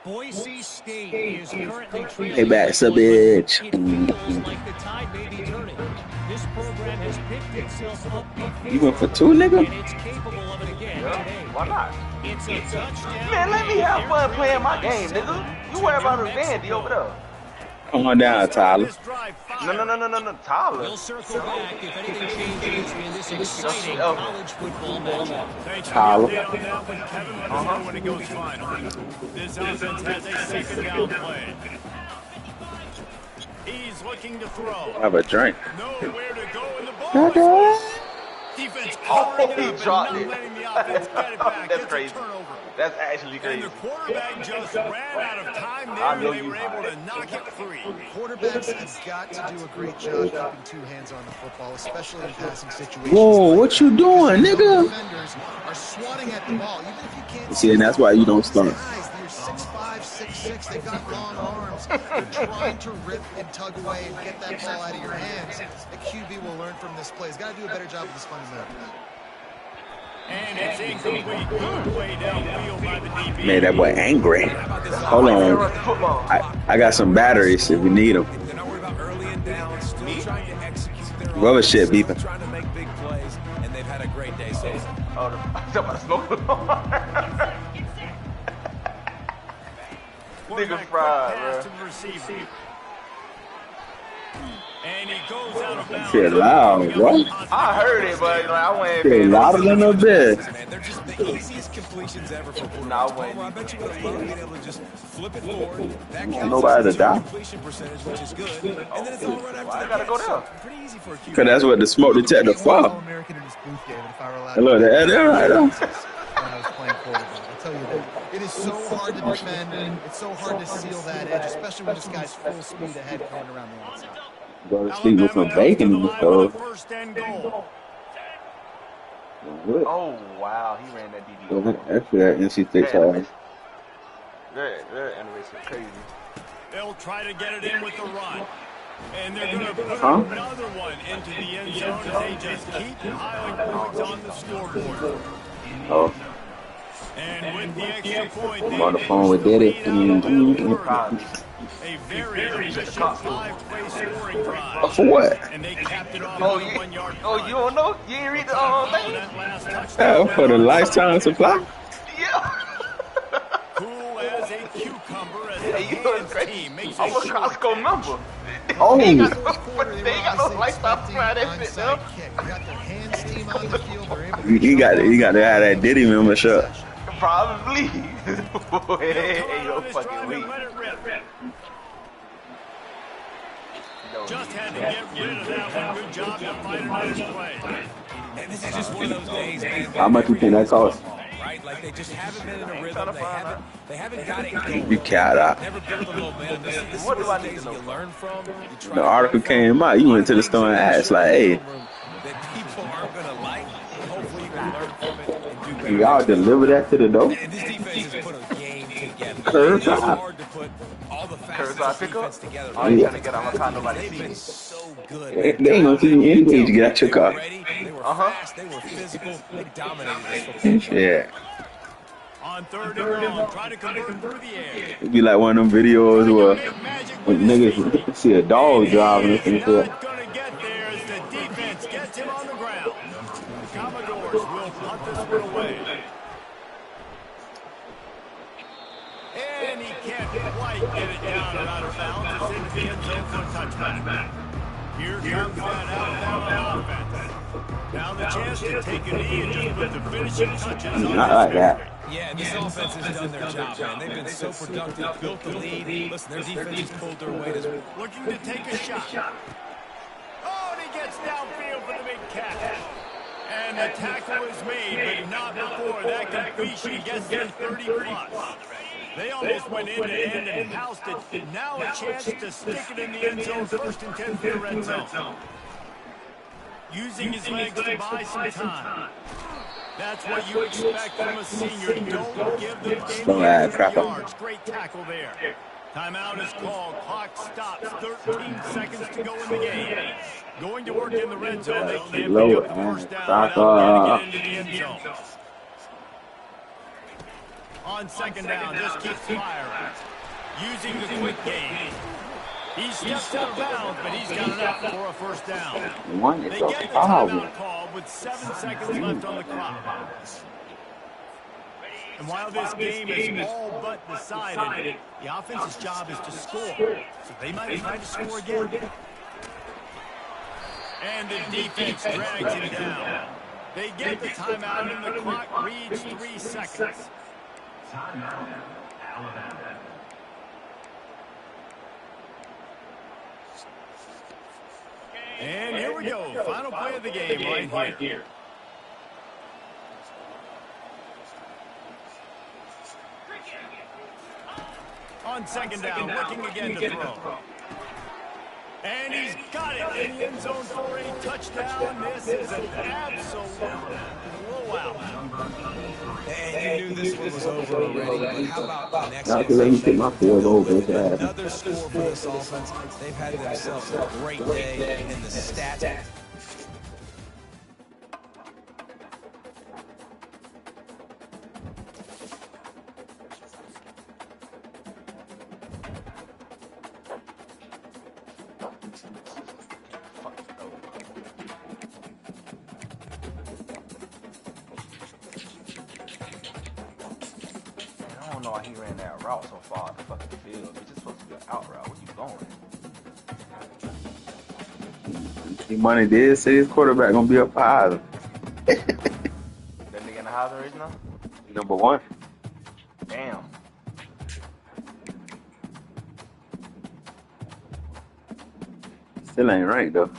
Boise State is currently trailing. Hey, back's a bitch. It feels like the tide may be turning. This program has picked itself up before, You went for 2, nigga? and it's capable of it again today. Why not? It's a touchdown. Man, let me have fun playing my game, nigga. You worry about the Vandy over there. Come on down, Tyler. No, Tyler. We'll circle back if anything changes in this exciting college football matchup. Tyler. Kevin, let us know when it goes final. This offense has a 2nd down play. He's looking to throw. Have a drink. Nowhere to go in the ball. Defense covering it up and not letting the offense get it back. That's it's crazy. a turnover. That's actually And crazy. the quarterback just ran out of time there, and they were able to knock it free. Quarterbacks have got to do a great job keeping two hands on the football, especially in passing situations. Whoa, like what you doing, nigga? Defenders are swatting at the ball, even if you can't See, and that's why you don't start. Guys, they're 6'5", 6'6", they've got long arms. They're trying to rip and tug away and get that ball out of your hands. The QB will learn from this play. He's got to do a better job of this fundamental. And it's incomplete. Good way downfield by the DB. Made that boy angry. Hold on. I got some batteries if you need them. They're not worried about early and down, still trying to execute their Rubber shit beeping. trying to make big plays, and they've had a great day so far. I'm about to smoke. Nigga fried, bro. And he goes out of bounds. Shit loud, what? I heard it, but like, I went. Shit louder than a bitch. Man, they're just the easiest completions ever for quarterbacks. I bet you would have loved being able to just flip it forward. That counts Nobody as to die. completion percentage, which is good. And then it's all right after I the gotta go catch. down. Pretty easy for a QB. Cause that's what the smoke detector for. All-American in this booth game, if I were allowed Look, to they're right there. when I was playing quarterback. I'll tell you that. It is so hard to defend. It's so hard to seal that edge, especially when this guy's full speed ahead going around the outside. Go to sleep with some bacon in the stove. Oh wow, he ran that DB. Actually, that NC State's hard. Their animation is crazy. They'll try to get it in with the run. And they're going to put another one into the end zone as they just keep piling points on the scoreboard. Oh. And with the extra point, I'm on the phone with Daddy. a very efficient five-way scoring drive. For what? And they capped it off Oh, with a one-yard you don't know? You ain't read the thing? that last touchdown. Oh, for the lifetime supply? Yeah. Cool as a cucumber as the Hey, you know Hands it's crazy. team makes I'm a a short Costco member. Oh. They ain't got no lifestyle supply that shit, though. You got their hands team on the field. They're able to You got to have that Diddy membership. Probably. Hey, yo, fucking weak. Just had to get rid of that one. Good job to fight another play. And this is just one of those days, man. How much you think that cost? Right? Like they just haven't been in a rhythm. They haven't got it going. You cat out. Never built a momentum. This is What do I the need days to that you know? learn from. You try The to article learn from. came out. You went to the store and asked, like, hey, That people aren't gonna like. Hopefully you can learn from it and do better. y'all deliver that to the door? And this defense has put a game together. Curve It's side. hard to put all the facets Curve of side defense pickup? together. I ain't trying to get on my car, nobody They've see been me. so good. They ain't gonna see you anyway. You get out your They were car. ready. They were fast. They were physical. They dominated this football. Yeah. On third and long, try to convert through the air. It'd be like one of them videos where when niggas see a dog driving and He's shit. not going to get there as the defense gets him on the ground. The Commodores will punt this one away. And he can't quite get it down or out of bounds. It's into the end zone for a touchback. Here comes that outbound offense. Now the chance to take a knee and just put the finishing touches on Not this like that. victory. Yeah, this offense has done their job, man. They've been so productive, built the lead. Listen, their defense has pulled their weight as well. Looking to take a shot. Oh, and he gets downfield for the big catch. And the tackle is made, but not before that completion gets him 30+. They almost went end-to-end and housed it. Now a chance to stick it in the end zone, first and 10 for the red zone. Using his legs to buy some time. That's what you expect from a senior. Don't give them game yards. Great tackle there. Timeout is called. Clock stops. 13 seconds to go in the game. Going to work in the red zone. They can't pick up the first down without getting it into the end zone. On second down, just keeps firing. Using the quick game. He steps out of bounds, but he's got enough for a first down. They get the timeout call with 7 seconds left on the clock. And while this game is all but decided, the offense's job is to score. So they might try to score again. And the defense drags him down. They get the timeout, and the clock reads 3 seconds. Timeout, Alabama. And here we go. Final play of the game right here. On second down, looking again to throw. And he's got it in the end zone for a touchdown. This is an absolute blowout. And you knew this one was over already, but how about an Y'all can let me take my field over. another score for this offense? They've had themselves a great day, and the stats. I don't know why he ran that route so far out the fucking field. It's just supposed to be an out route. Where you going? Money did say his quarterback gonna be up high. That nigga in the house race now? Number 1. Damn. Still ain't right though.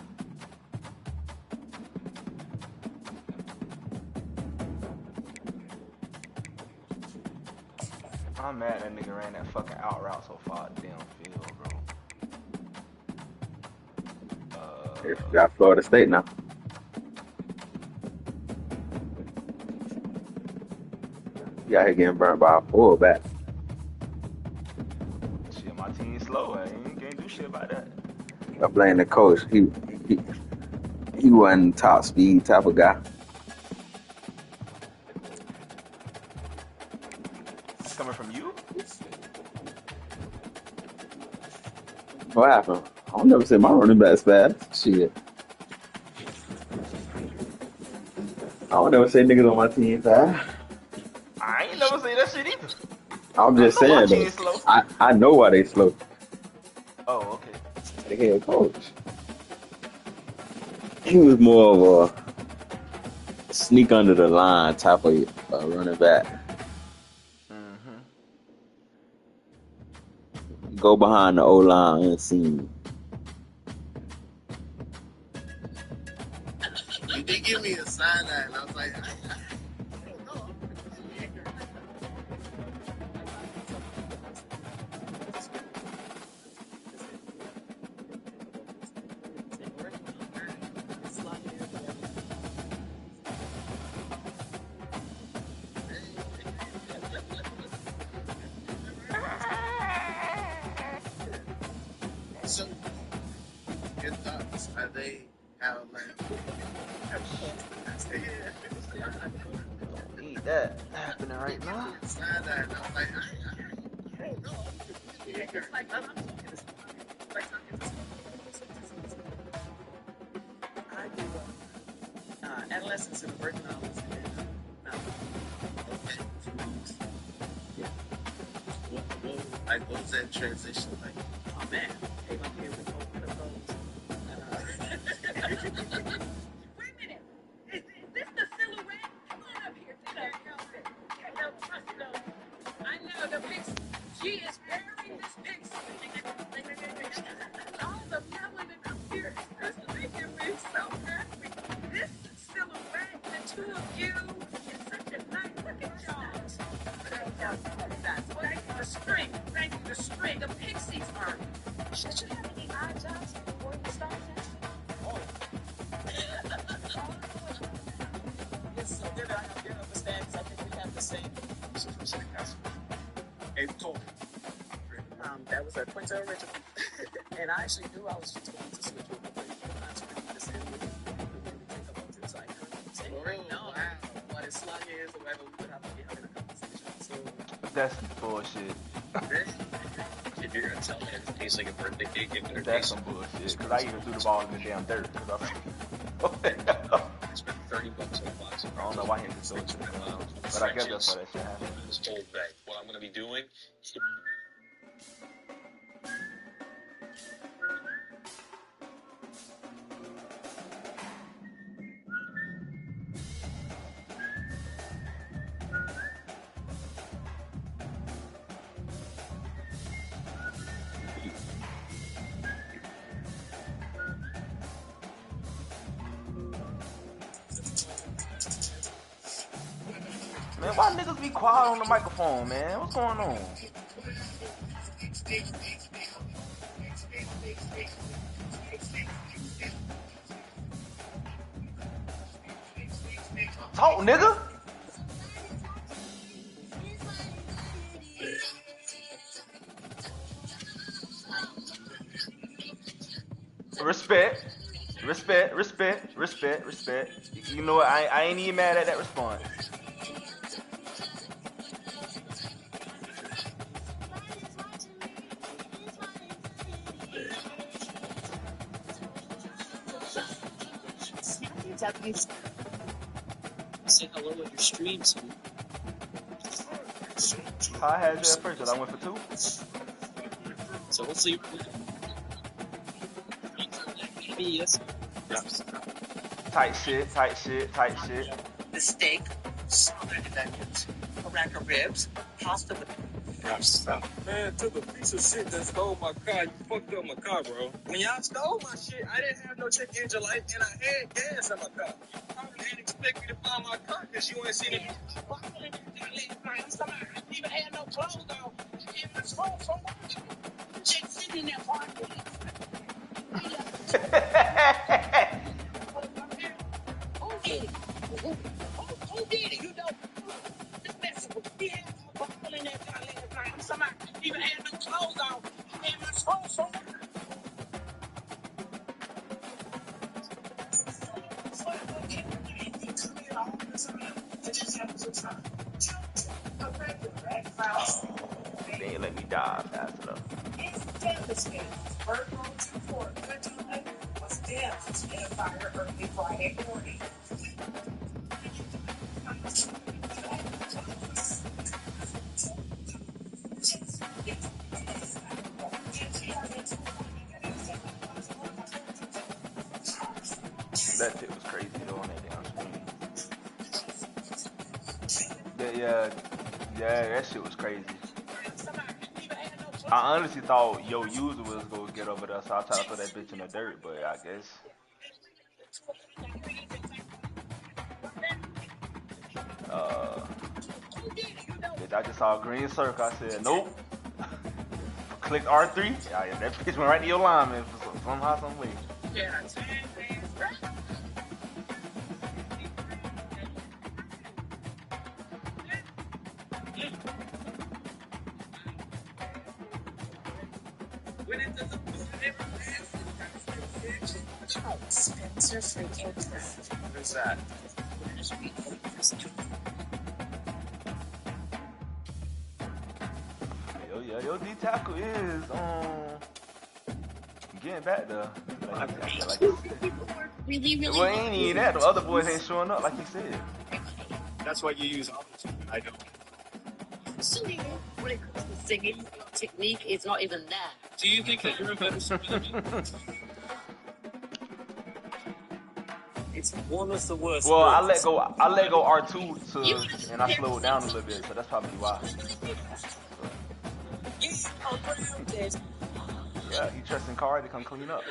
I'm mad that nigga ran that fucking out route so far downfield, bro. They got Florida State now. You out here getting burnt by a fullback. Shit, my team's slow. I can't do shit about that. I blame the coach. He wasn't top speed type of guy. It's coming from you? What happened? I don't never say my running back's fast. Shit. I don't never say niggas on my team fast. I ain't never say that shit either. I'm just saying though. I know why they slow. Oh, okay. The head coach. He was more of a sneak under the line type of running back. Go behind the O-line unseen. You did give me a side eye, and I was like, I don't know. So, your thoughts, are they how like Need that happening right now. side eye, and I was like, I don't know. It's like, I do adolescence and virgin islands like what was that transition like? oh man, came up here with open the phones. Wait a minute, is this the silhouette? Come on up here, I know the mix. She is wearing this mix. All the melanin up here is making me so happy. This silhouette, the two of you, is such a nice. Look at y'all. Thank you, the string. Thank you, the string. The pixies are. Should you have any eye jobs before you start testing? Oh. It's so good. I don't understand because I think we have the same. Hey, Cole. That was a Quinto original. And I actually knew I was just going to switch over, but I switched this in with it. So I couldn't say right now what his slug is or whether we would have to be having a conversation. So That's bullshit. If you're gonna tell me it tastes like a birthday cake, That's some bullshit. Because I even threw the ball in the damn dirt. Cause I was like, I spent $30 on a box. I don't know why he didn't do it. But I guess that's why that shit happened. This old bag. What I'm gonna be doing. Man, why niggas be quiet on the microphone, man? What's going on? Talk, nigga. Respect. You know what? I ain't even mad at that response. Say hello on your stream, so. How I had you at first, I went for 2. So hopefully, maybe yes. Tight shit. The steak, salted onions, a rack of ribs, pasta with Man, took a piece of shit that stole my car. You fucked up my car, bro. When y'all stole my shit, I didn't have no check engine light, and I had gas in my car. You probably didn't expect me to find my car because you ain't seen it. I didn't even have no clothes on. In my phone for work. Just sitting in that parking lot. Who did it? Who did it? You don't. This mess with me. Had a ball in that car last night. Somebody didn't even have no clothes on. In my phone for work. They ain't let me die fast enough. Was death in a fire early Friday morning. That shit was crazy though on that damn screen. Yeah, that shit was crazy. I honestly thought Yo User was gonna get over there, so I tried to throw that bitch in the dirt, but I guess. Bitch, I just saw a green circle. I said, nope. Clicked R3. Yeah, that bitch went right to your line, man, somehow, some way. Yeah. Spencer freaking Craft. Who's that? Yo, D tackle is getting back there. Like you said. Well, ain't even that. The other boys ain't showing up like you said. That's what you use all the time. I don't. Singing, when it comes to singing, technique is not even that. Do you think that you're a better singer than me? It's one of the worst. Well, I let go R2 and I slowed down a little bit, so that's probably why. Yeah, you trusting Carr to come clean up.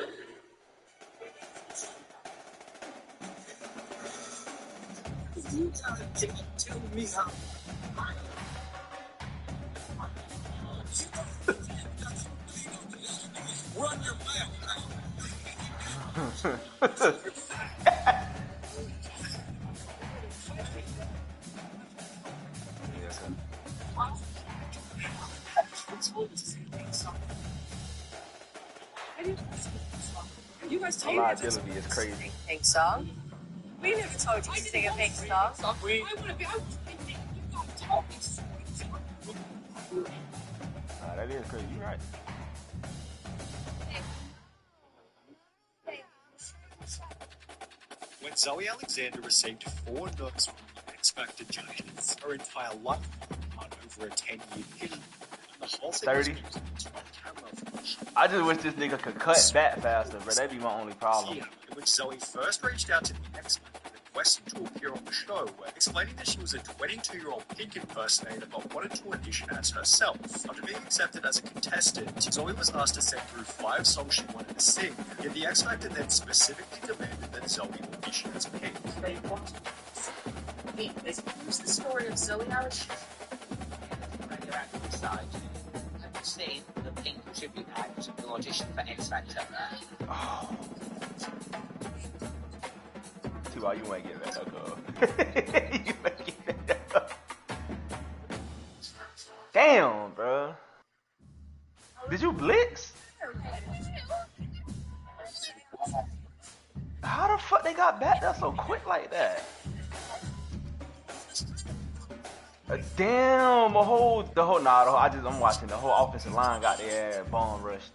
You gotta tell me how. Run your mouth. You guys The told me to liability is crazy. pink song. We never told you to sing a pink song. I want to be. That is crazy. You're right. When Zoe Alexander received 4 nods from the X Factor judges, her entire life over a 10-year period, and the whole 30. I just wish this nigga could cut back faster, bro. That'd be my only problem. In which Zoe first reached out to the X Factor requesting to appear on the show, explaining that she was a 22-year-old Pink impersonator but wanted to audition as herself. After being accepted as a contestant, Zoe was asked to send through 5 songs she wanted to sing, yet the X Factor then specifically demanded that Zoe audition as Pink. Who's the story of Zoe Alice? You're at the side. Have you seen the Pink tribute act, the audition for X Factor? Oh. See why you ain't get that up. You ain't get that up. Damn, bro. Did you blitz? How the fuck they got back there so quick like that? Damn, I'm watching the whole offensive line got their bomb rushed.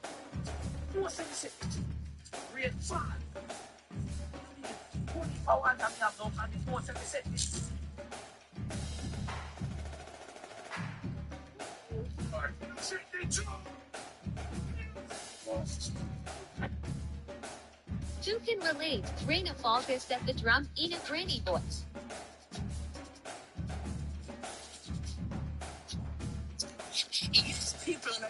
Two can relate. Rain of August at the drum in a granny voice. Yes, people in the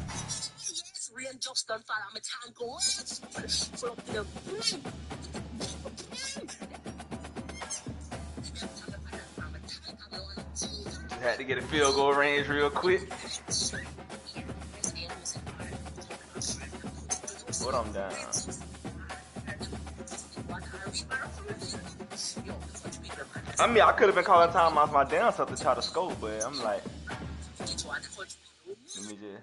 yes, real just don't follow my time go from the Just had to get a field goal range real quick. What I'm down. I mean, I could have been calling time off my damn self to try to scope, but I'm like, let me just.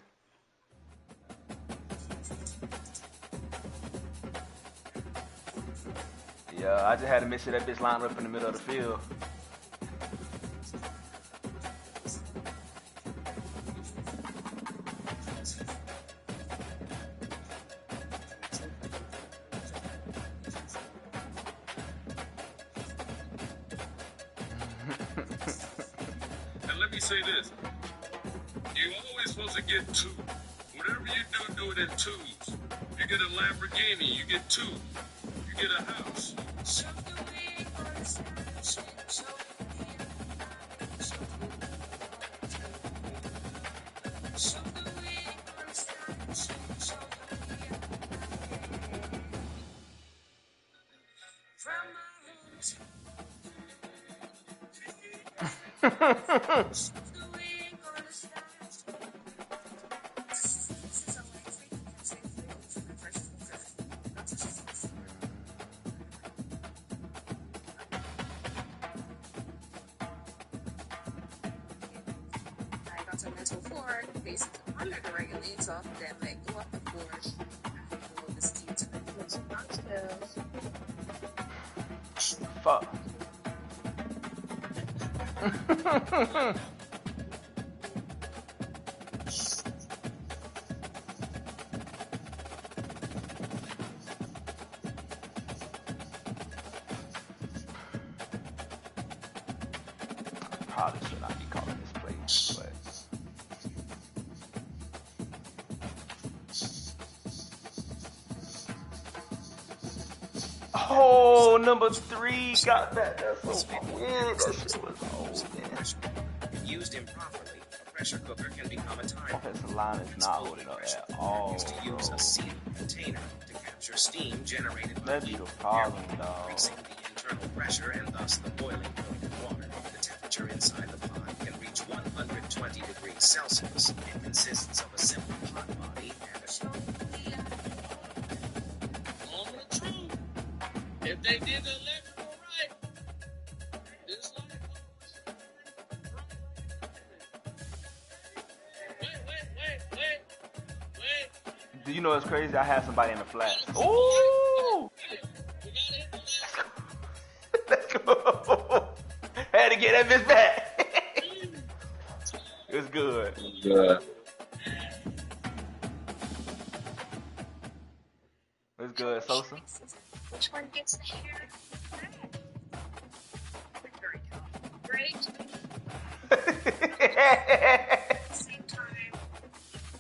Yeah, I just had to make sure that bitch lined up in the middle of the field. And let me say this. You're always supposed to get two. Whatever you do it in twos. You get a Lamborghini, you get two. You get a house. Fuck. Probably should not be calling this play, but oh, number 3 got that. That's so weird. That shit was old, man. Used improperly, a pressure cooker can become a tire. Offensive line is not holding up at all. Used to use a sealed container to capture steam generated by That's the problem, dog. increasing the internal pressure and thus the boiling point of water. The temperature inside the pot can reach 120 degrees Celsius. It consists of a simple pot body and a if they did the electrical right, this life wait. Do you know what's crazy? I had somebody in the flat. Ooh! Let's go. Had to get that bitch back. It's good. It's good, Sosa. Which one gets the hair? Great. At the same time,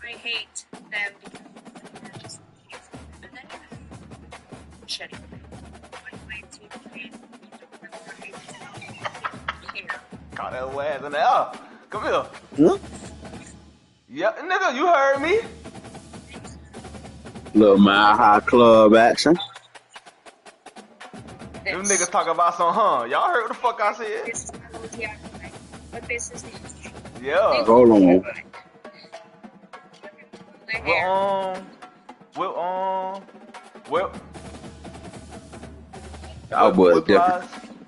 I hate them because they're just and then shedding. Caught that ass in the air. Come here. Huh? Yeah, nigga, you heard me. Little Mile High Club action. Them niggas talk about some, huh? Y'all heard what the fuck I said? This is my little DIY. But this is the Yeah. Hold on.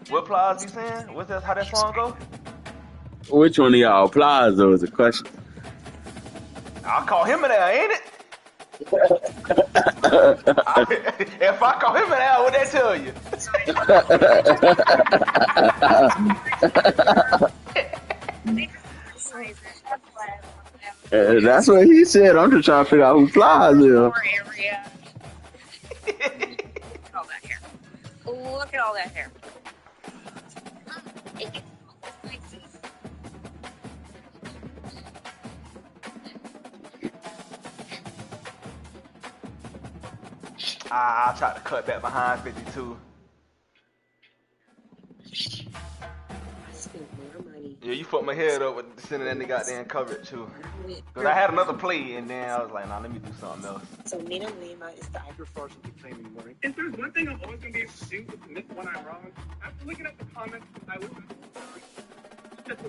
What Plies be saying? What's that? How that song go? Which one of y'all applies though is a question. I'll call him in there, ain't it? If I call him in there, what that tell you? That's what he said. I'm just trying to figure out who flies here. Look at all that hair. I tried to cut back behind 52. Yeah, you fucked my head up with sending that nigga goddamn coverage too. Cause I had another play and then I was like, nah, let me do something else. So Nina Lima is the If there's one thing I'm always gonna be able to do is admit when I'm wrong. After looking at the comments, I was.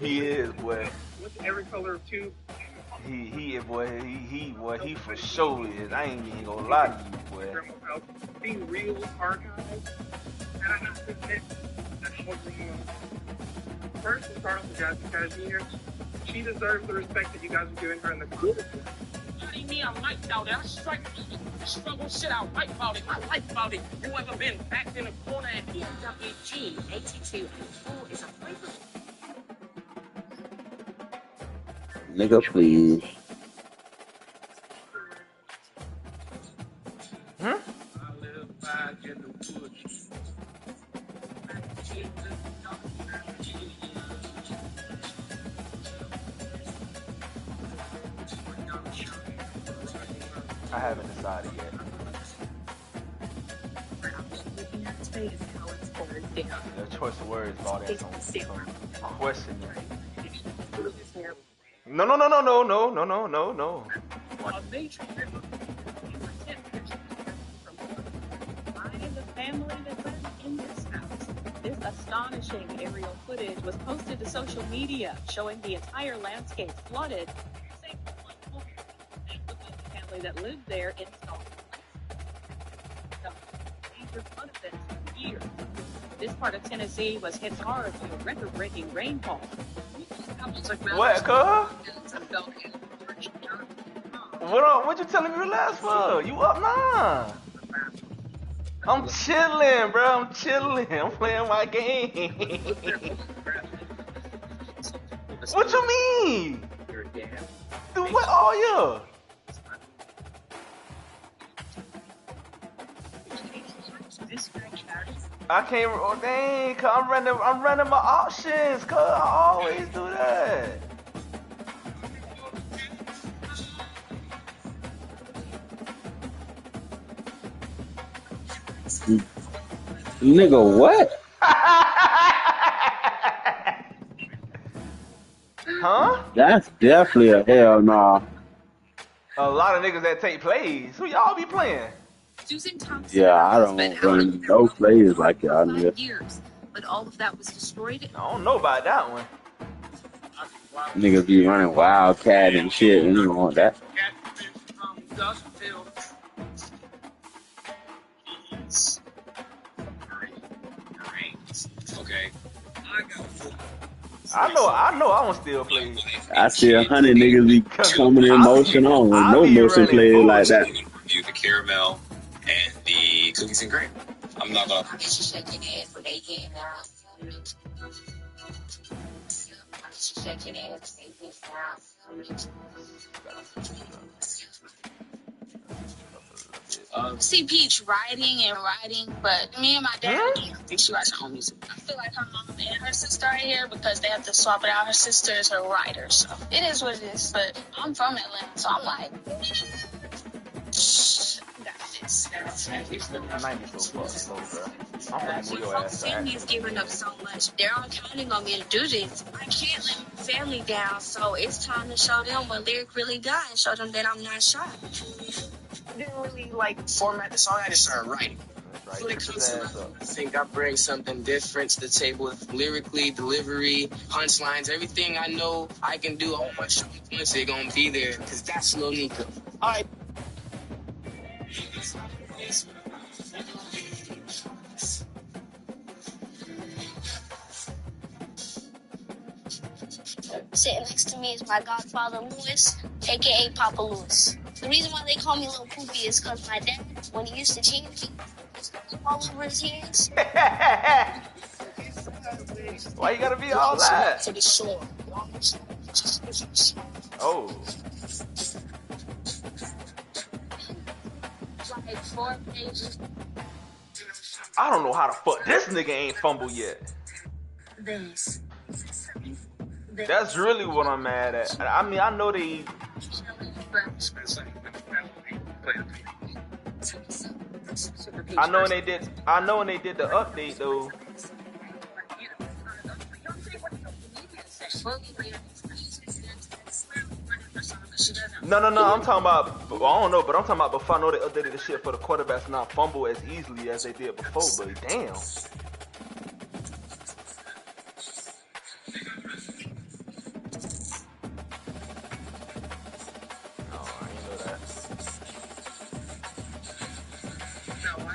He is, boy. What's every color of two? He for sure is. I ain't even gonna lie to you, boy. Being real archives, and I have to admit that she was wrong. First, we'll start off with Jasmine Cashmere. She deserves the respect that you guys are giving her in the comments. What do you mean I liked out there? I struggle shit out. Right about it. I like about it. You ever been back in the corner at EWG 82 and school is a flavor. Nigga, please. Huh? I haven't decided yet. Your choice of words brought in some questioning. No. I am the family that lives in this house. This astonishing aerial footage was posted to social media showing the entire landscape flooded. The family that lived there installed major flood events for years. This part of Tennessee was hit hard by a record-breaking rainfall. What, cuz? What you telling me relax for? You up now? I'm chilling, bro. I'm chilling. I'm playing my game. What you mean? Do what all year? I can't. Oh dang! Cause I'm running my options. Cause I always do that. Nigga, what? Huh? That's definitely a hell nah. A lot of niggas that take plays. Who y'all be playing? Yeah, I don't run no plays like y'all niggas. Years, but all of that was destroyed. I don't know about that one. Niggas be running Wildcat and shit, and you don't want that. Okay. I know I don't still play. I see 100 niggas be coming in motion on with no motion plays like that. Review the caramel and the cookies and cream. I'm not gonna. See Peach writing, but me and my dad, I think she writes her own music. I feel like her mom and her sister are here because they have to swap it out. Her sister is her writer, so it is what it is. But I'm from Atlanta, so I'm like, Sammy's giving up so much. They're all counting on me to do this. I can't let my family down, so it's time to show them what lyric really got and show them that I'm not shy. I didn't really format the song. I just started writing. Right, When it trip his comes to ass rap, up. I think I bring something different to the table. Lyrically, delivery, punchlines, everything I know I can do on my show. Once they're gonna be there, cause that's Lil Nico. All right. Sitting next to me is my godfather, Louis, a.k.a. Papa Louis. The reason why they call me Lil Poopy is because my dad, when he used to change me, used to poop all over his hands. Why you gotta be all that? To the shore. Oh. Like 4 pages. I don't know how the fuck this nigga ain't fumbled yet. That's really what I'm mad at. I mean, I know they. I know when they did the update though. No. I'm talking about. Well, I don't know, but I'm talking about before I know they updated the shit for the quarterbacks not fumble as easily as they did before. But damn.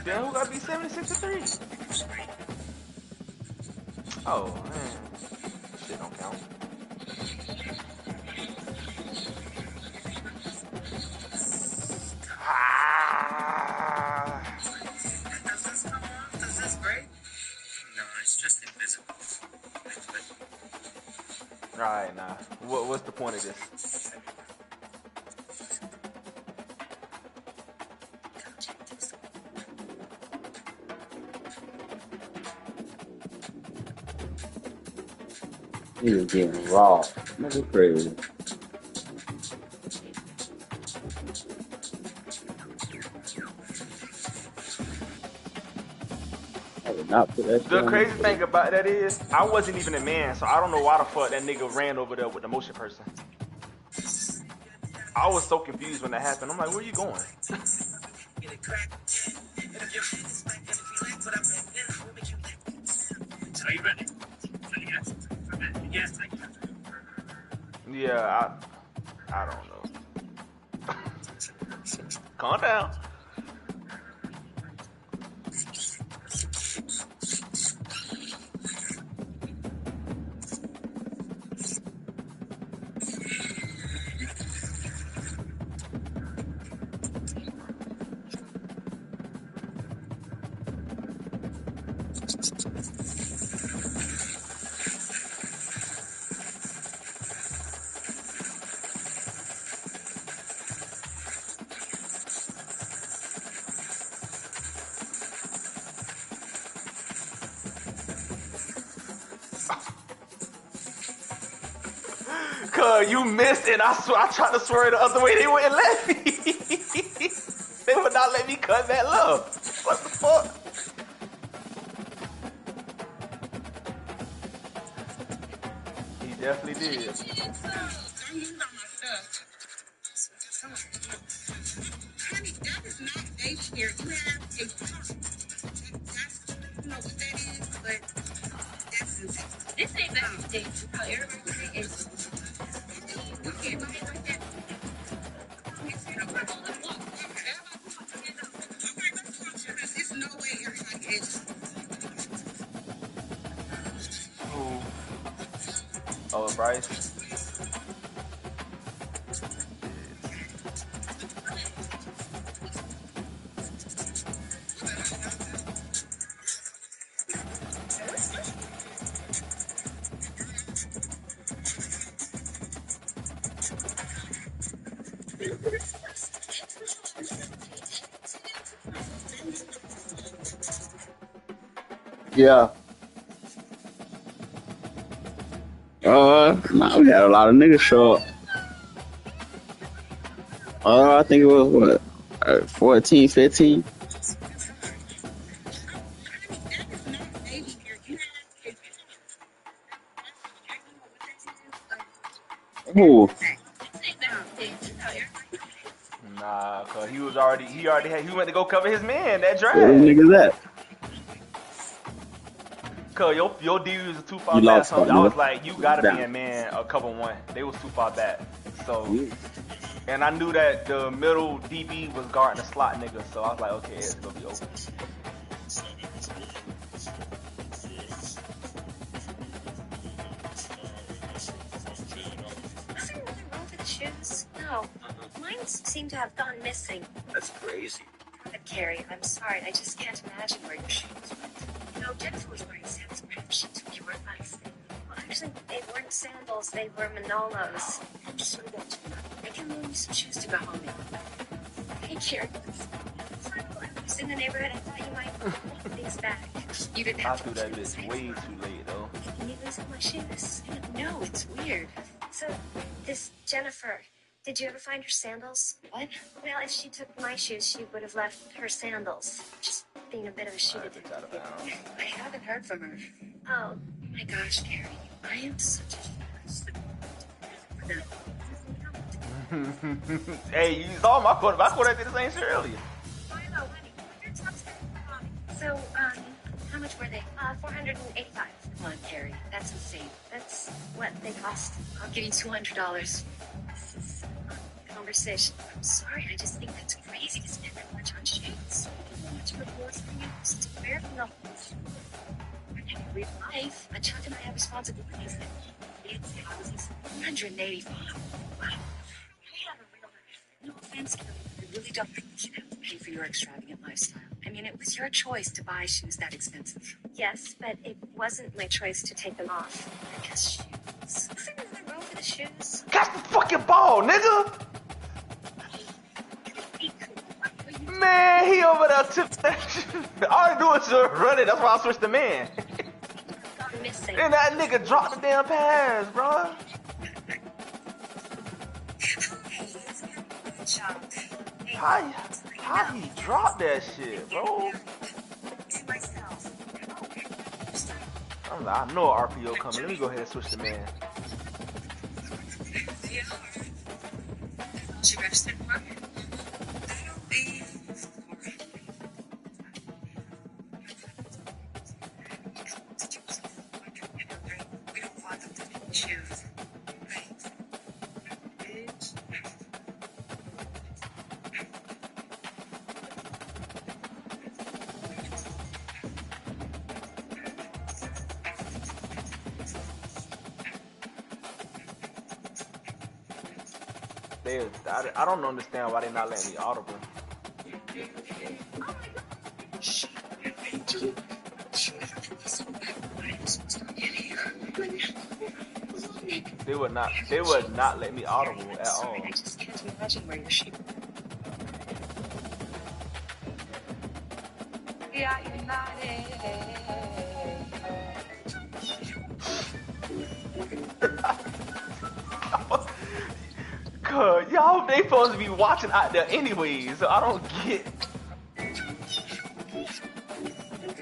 Then who got to be 76-3? Oh man, shit don't count. Does this break? No, it's just invisible. Alright, nah. What's the point of this? He was getting raw. That's crazy. I would not put that shit The on crazy the thing about that is, I wasn't even a man, so I don't know why the fuck that nigga ran over there with the motion person. I was so confused when that happened. I'm like, where you going? Are you ready? Yes. Yeah, I don't know. Calm down. Cause you missed and I tried to swerve the other way. They wouldn't let me. They would not let me cut that love. What the fuck? He definitely did. Honey, that is not daycare. You have a I don't know what that is, but that's this ain't that daycare. How everybody say it's okay, but it's like that. There's no way everybody is. Who? Oh, Bryce. Yeah. Nah, we had a lot of niggas show up. I think it was what, 14, 15. Who? Nah, cause he went to go cover his man that Where them drag. niggas at? Cause your dudes are too far You back. lost, So I partner. was like, you gotta be Down. in man a cover one. They was too far back. So, and I knew that the middle DB was guarding the slot nigga. So I was like, okay, it's gonna be open. Nothing really wrong with the shoes. No. Mine seem to have gone missing. That's crazy. But Carrie, I'm sorry. I just can't imagine where your shoes went. You know, Jennifer was wearing sandals. Perhaps she took yours by mistake. Well, actually, they weren't sandals. They were Manolos. I'm sure that's I can loan you some shoes to go home in. Hey, Carrie. I was in the neighborhood. I thought you might want these back. You didn't have I threw that bitch way too late though. Can you lose my shoes? No, it's weird. So, this Jennifer, did you ever find her sandals? What? Well, if she took my shoes, she would have left her sandals. Just being a bit of a shoe to I haven't heard from her. Oh, my gosh, Carrie. I am such a Hey, you saw my quarterback. My quarterback did the same shit earlier. So, how much were they? $485. Come on, Carrie. That's insane. That's what they cost. I'll give you $200. This is a conversation. I'm sorry. I just think that's crazy to spend that much on shoes. How much of a force for you to wear from the in real life? A child and I have responsibilities. It's houses. $185. Wow. I have a real life. No offense, Carrie. I really don't think you should have to pay for your extravagant lifestyle. I mean, it was your choice to buy shoes that expensive. Yes, but it wasn't my choice to take them off. I guess shoes. Is there nothing wrong with the shoes? Catch the fucking ball, nigga! Man, he over there tipped that shit. All I do is just run it. That's why I switched the man. And that nigga dropped the damn pass, bro. How he dropped that shit, bro? I'm like, I know RPO coming. Let me go ahead and switch the man. She registered for me. We don't want them to choose. I don't understand why they not letting me audible. They would not let me audible at all. I just can't imagine where your sheep. Cause y'all, they supposed to be watching out there anyways, so I don't get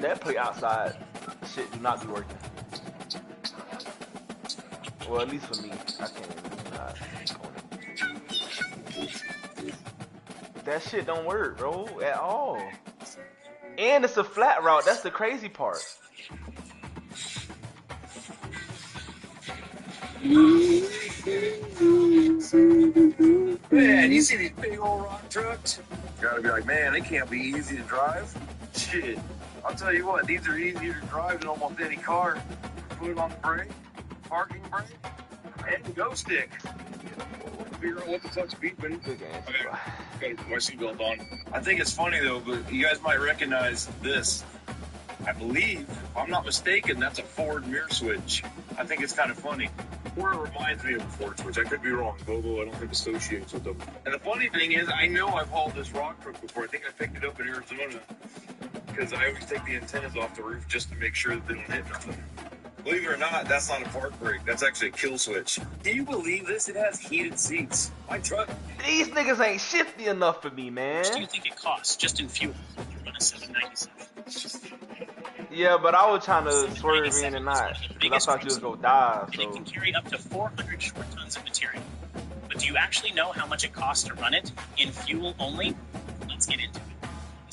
that play outside shit do not be working. Well, at least for me, I can't even. That shit don't work, bro, at all. And it's a flat route. That's the crazy part. Man, you see these big old rock trucks? You gotta be like, man, they can't be easy to drive. Shit, I'll tell you what, these are easier to drive than almost any car. Put on the brake, parking brake, and the go stick. Figure out what the fuck's beeping. Okay, got my seatbelt on. I think it's funny though, but you guys might recognize this. I believe, if I'm not mistaken, that's a Ford mirror switch. I think it's kind of funny. Or it reminds me of a Ford switch. I could be wrong. Volvo, I don't think associates with them. And the funny thing is, I know I've hauled this rock truck before. I think I picked it up in Arizona because I always take the antennas off the roof just to make sure that they don't hit nothing. Believe it or not, that's not a park brake. That's actually a kill switch. Can you believe this? It has heated seats. My truck. These niggas ain't shifty enough for me, man. What do you think it costs just in fuel? You run a 797. Yeah, but I was trying to swerve in and not. Because I thought you was gonna die, so. And it can carry up to 400 short tons of material. But But do you actually know how much it costs to run it in fuel only? Let's get into it.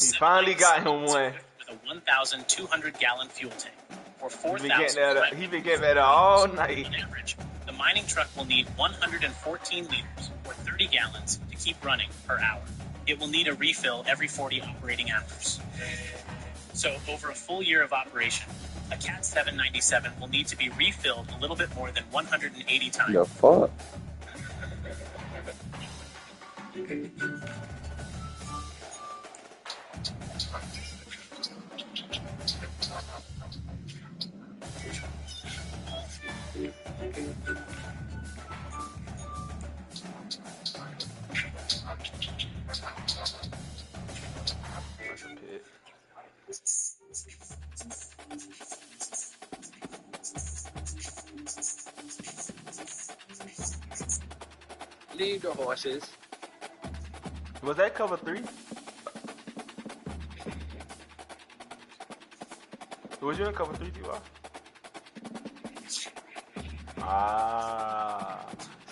He finally got him one. With a 1,200-gallon fuel tank for 4,000. He been getting that all night. On average, the mining truck will need 114 liters or 30 gallons to keep running per hour. It will need a refill every 40 operating hours. So over a full year of operation, a Cat 797 will need to be refilled a little bit more than 180 times. The fuck? Leave the horses. Was that cover 3? Was you in cover 3, T.Y.?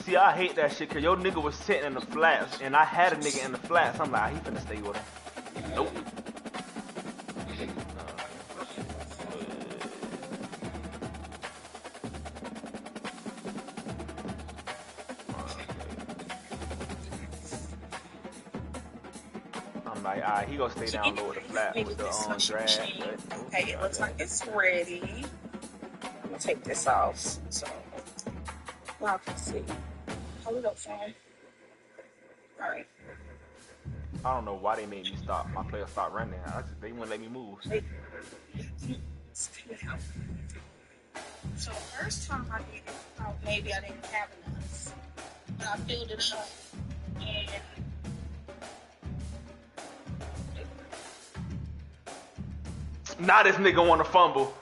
See, I hate that shit, cause your nigga was sitting in the flats, and I had a nigga in the flats. I'm like, he finna stay with him. Nope. I'm like, alright, he gonna stay down low with the flat with the drag. Okay, it looks like it's ready. I'm gonna take this off so y'all can see. Hold it up, fam. Alright. I don't know why they made me stop. My player stopped running. They wouldn't let me move. So the first time I did it, I thought maybe I didn't have enough. But I filled it up and now this nigga wanna fumble.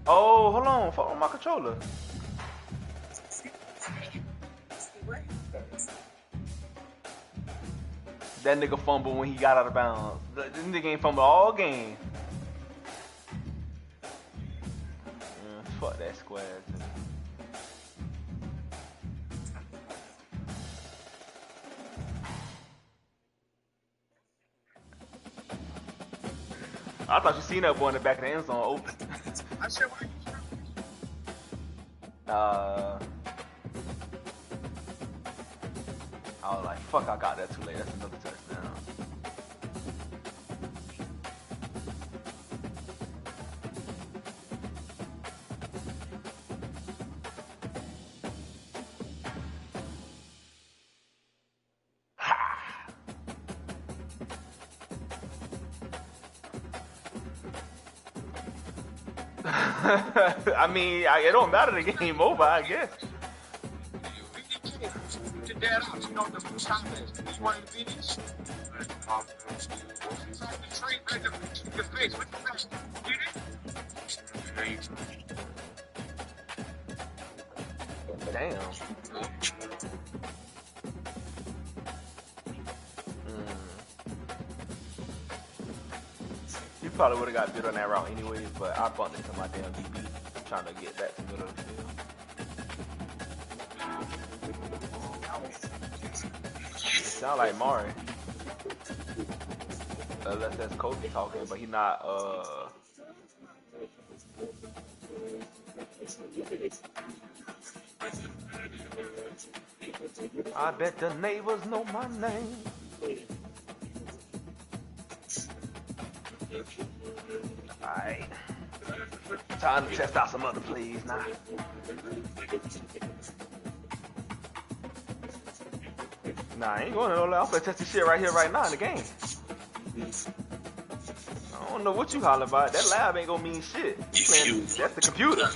Oh, hold on. Follow my controller. That nigga fumbled when he got out of bounds. This nigga ain't fumbled all game. Fuck that square. I thought you seen that boy in the back of the end zone open. I was like, fuck, I got that too late. That's another touchdown. I mean, it don't matter, the game over, I guess. Dad out, you know what the time is. You want to be this? Your face, what the best? Damn. You probably would have got bit on that route anyways, but I bumped into my damn DB trying to get back to the middle of the field. Sound like Mari. Unless that's Kobe talking, but he not, I bet the neighbors know my name. Alright. Time to test out some other plays now. Nah, I ain't going to no left. I'm gonna test this shit right here, right now in the game. I don't know what you holler about. That lab ain't gonna mean shit. That's the computer.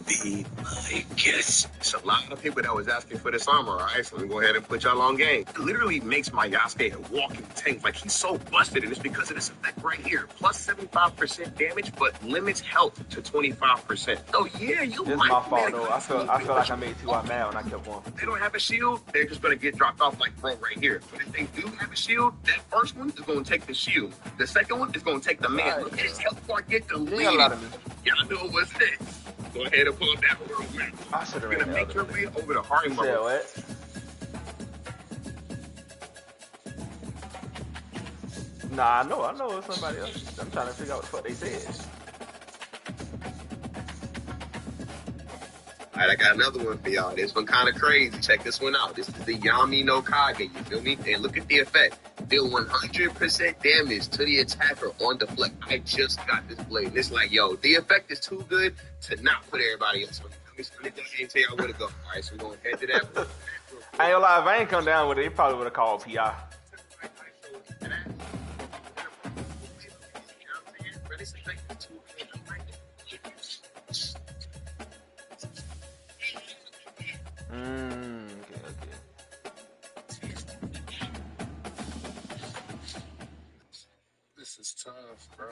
Be my guest. There's a lot of people that was asking for this armor, alright? So we go ahead and put y'all on game. It literally makes my Yasuke a walking tank. Like, he's so busted, and it's because of this effect right here. Plus 75% damage, but limits health to 25%. Oh yeah, you this might. This is my fault, though. I feel like I made T.Y. mad when I kept going. If they don't have a shield, they're just gonna get dropped off like bro right here. But if they do have a shield, that first one is gonna take the shield. The second one is gonna take the nigga, look at his health bar get deleted. Y'all know what's next. Go ahead and pull up that world map. I should have You're gonna make your way over to Hardy Mode. What? Nah, I know it's somebody else. I'm trying to figure out what the fuck they said. Alright, I got another one for y'all. This one kind of crazy. Check this one out. This is the Yami no Kage, you feel me? And look at the effect. Deal 100% damage to the attacker on deflect. I just got this blade. And it's like, yo, the effect is too good to not put everybody else on. Let me tell y'all where to go. Alright, so we're going to head to that one. I ain't gonna lie, if I ain't come down with it, he probably would have called PI. This is tough, bro.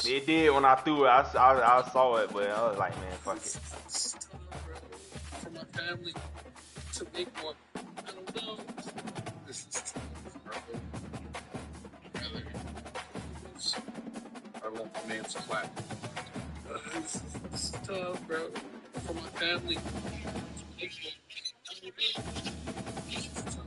It did when I threw it. I saw it, but I was like, man, fuck it. It's tough, bro. For my family to make one. I don't know. This is tough, bro. I love the man's clap. This is tough, bro. For my family to make one. I don't know. This is tough.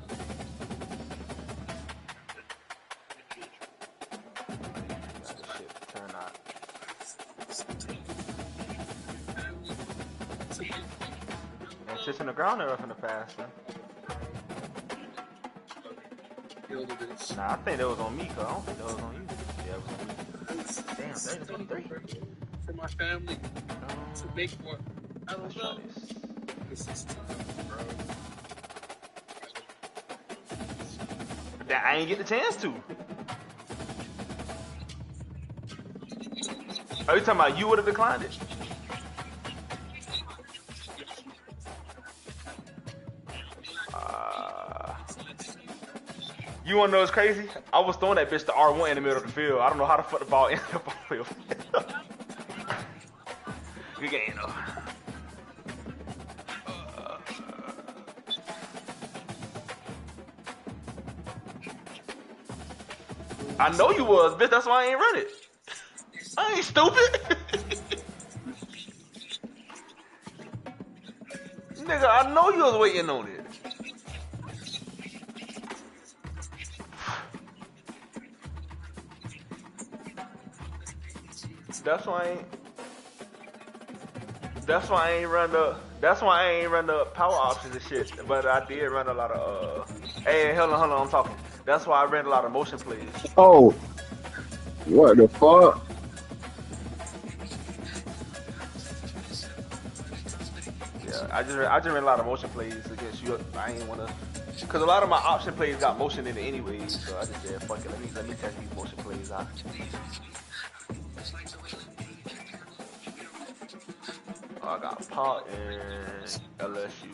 Sits in the ground or up in the past, man? Nah, I think that was on me, cause I don't think that was on you. Yeah, it was on me. Damn, 23. For my family to make one. I don't know. This is tough, bro. That I ain't get the chance to. Are you talking about you would have declined it? You wanna know what's crazy? I was throwing that bitch to R1 in the middle of the field. I don't know how the fuck the ball ended up on the field. Good game though. I know you was, bitch. That's why I ain't run it. I ain't stupid. Nigga, I know you was waiting on it. That's why I ain't run the power options and shit. But I did run a lot of hey, hold on, I'm talking. That's why I ran a lot of motion plays. Oh, what the fuck? Yeah, I just ran a lot of motion plays against you. I ain't wanna, cause a lot of my option plays got motion in it anyways. So I just said, fuck it, let me test these motion plays out. Oh, I got Pot and LSU.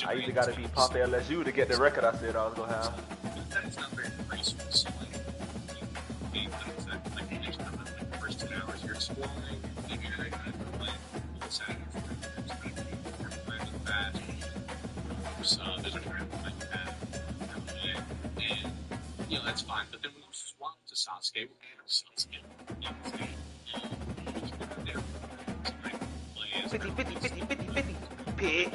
I either got to be Pop LSU to get the record I said I was going to have. You know, that's fine. But then we swap to Sasuke. Sasuke. 50, pig.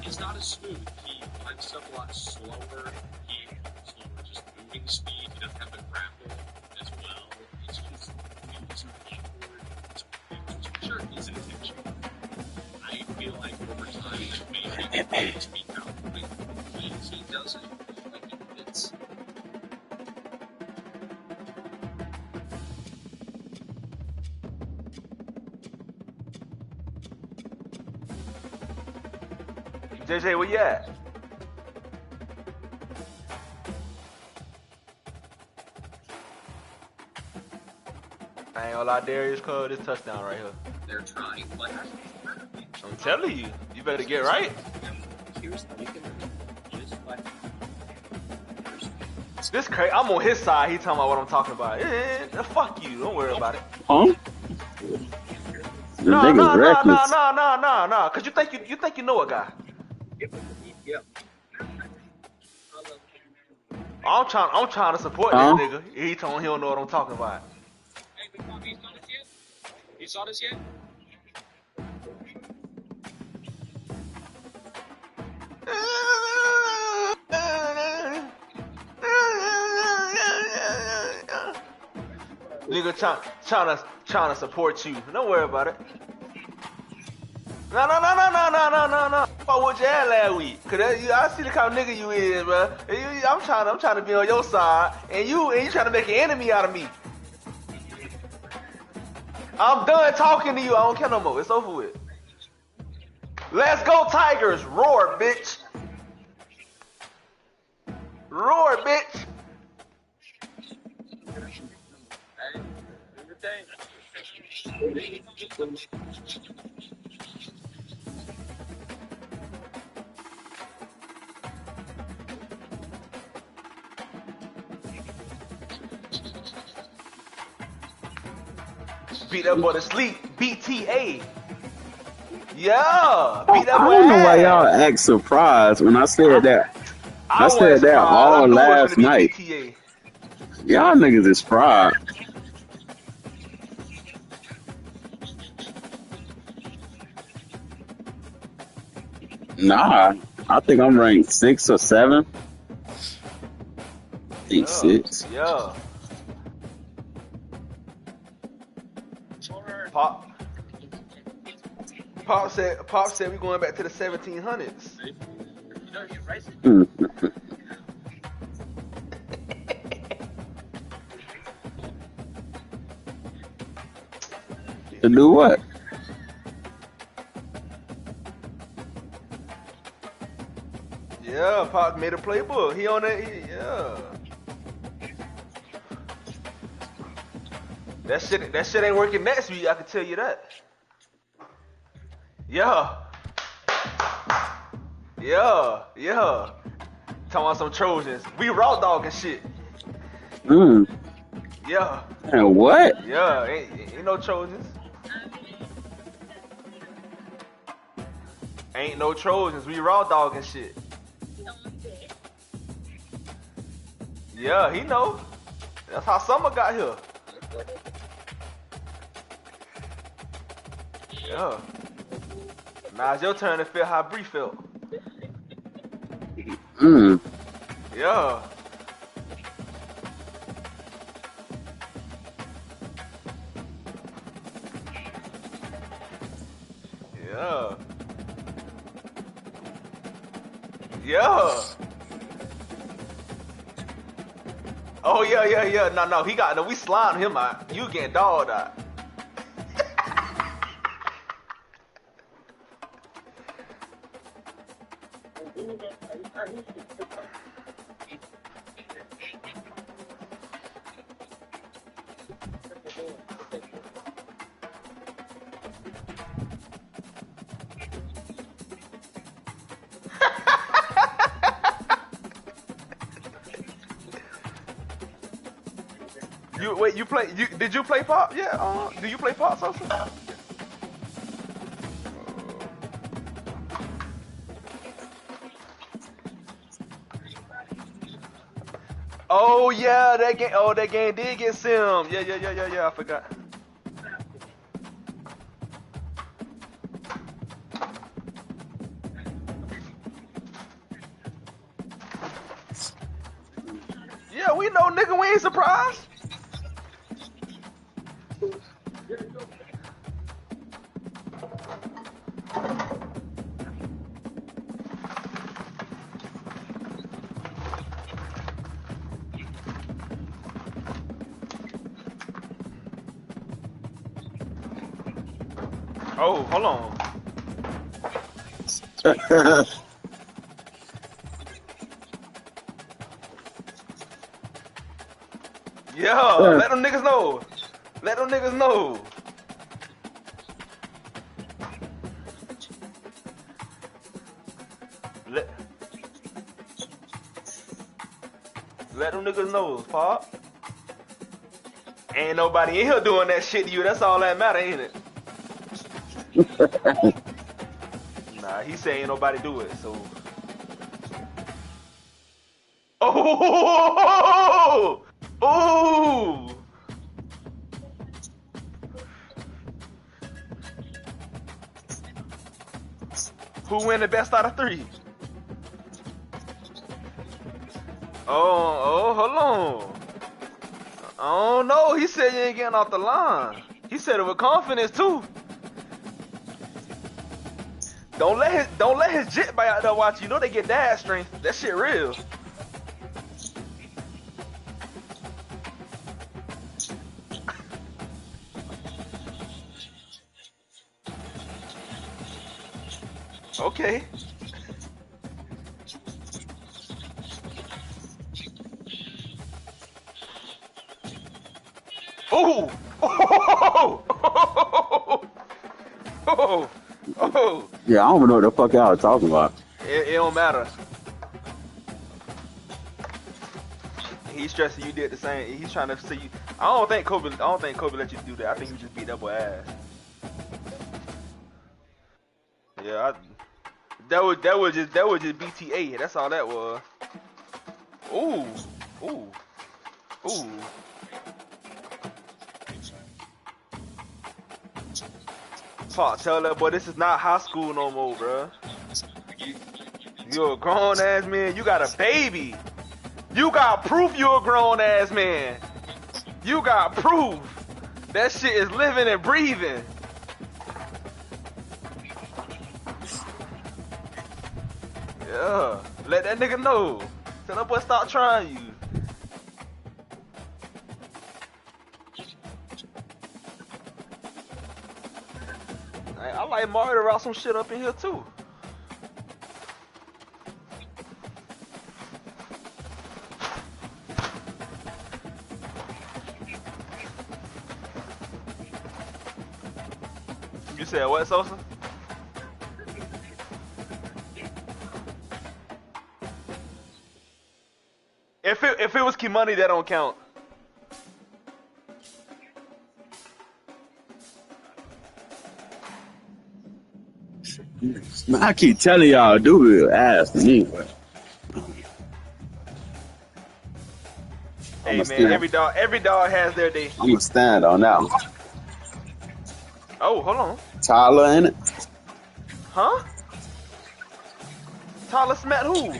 He's not as smooth. He finds stuff a lot slower. Slower just moving speed. He doesn't have the grapple as well. It's just awkward. Sure, he's an attention. I feel like over time that maybe to be calculated. He doesn't like it fits. JJ, where you at? I ain't gonna lie, Darius, cuz this touchdown right here. They're trying, but I'm telling you, you better get right. Here's the This crazy. I'm on his side. He talking about what I'm talking about. Fuck you. Don't worry about it. Huh? The nigga's reckless. No. Cause you think you know a guy. Yeah. I'm trying to support this nigga. He told him he don't know what I'm talking about. Hey, Big Pop, you saw this yet? Nigga trying to support you. Don't worry about it. No. Fuck with your ass last week. Cause I see the kind of nigga you is, bro. I'm trying to be on your side, and you trying to make an enemy out of me. I'm done talking to you. I don't care no more. It's over with. Let's go Tigers! Roar, bitch! Roar, bitch! Beat that boy to sleep. BTA. Yeah. Beat that boy. I don't know why y'all act surprised when I said that. I said that all last night. BTA. Y'all niggas is fried. Nah, I think I'm ranked 6 or 7. I think 6. Yeah. Pop said we going back to the 1700s. To do what? Yeah, Pop made a playbook. He on that. Yeah. That shit ain't working next week. I can tell you that. Yeah. Talking about some Trojans. We raw dog and shit. Yeah. And what? Yeah, ain't no Trojans. Ain't no Trojans. We raw dog and shit. Yeah, he know. That's how Summer got here. Yeah. Now it's your turn to feel how Bree felt. Yeah. Yeah. Yeah. Oh yeah. No. He got we sliding him out. You getting dogged out. Did you play Pop? Yeah. Do you play Pop, Sosa? Oh yeah, that game. Oh, that game did get sim. Yeah. I forgot. Yeah, we know, nigga. We ain't surprised. Oh, hold on. Yeah, let them niggas know. Let them niggas know. Let them niggas know, Pop. Ain't nobody in here doing that shit to you. That's all that matter, ain't it? Nah, he say ain't nobody do it, so. Oh! Oh! Who win the best out of 3? Oh, hold on. I don't know. He said you ain't getting off the line. He said it with confidence too. Don't let his jit bite out there watch. You know they get dad strength. That shit real. Okay. Oh! Oh! Oh! Oh! Yeah, I don't even know what the fuck y'all are talking about. It don't matter. He's stressing you did the same. He's trying to see you. I don't think Kobe let you do that. I think you just beat that boy ass. Yeah, that was just BTA. That's all that was. Ooh. Ooh. Ooh. Pop, tell that boy this is not high school no more, bruh. You're a grown ass man. You got a baby. You got proof you're a grown ass man. You got proof. That shit is living and breathing. Yeah. Let that nigga know. Tell that boy stop trying you. I like Mario to route some shit up in here too. You said what, Sosa? If it was key money, that don't count. Man, I keep telling y'all, dude, ass me. Hey man, every dog has their day. I'm gonna stand on that one. Oh, hold on. Tyler in it? Huh? Tyler smacked who?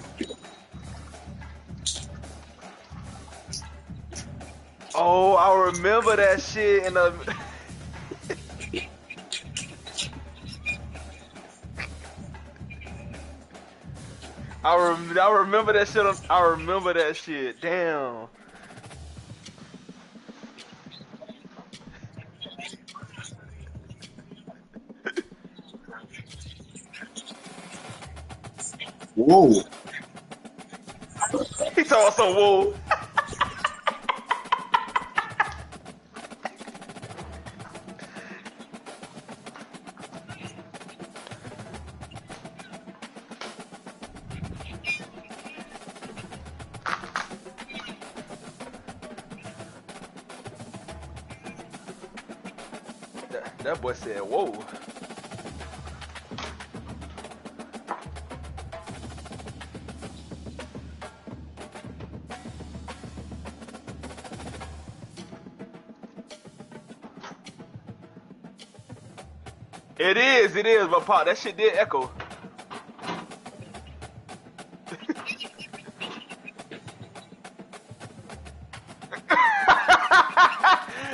Oh, I remember that shit in the. I remember that shit. I remember that shit. Damn. Whoa. He told some whoa. That boy said, whoa. It is, but Pop, that shit did echo.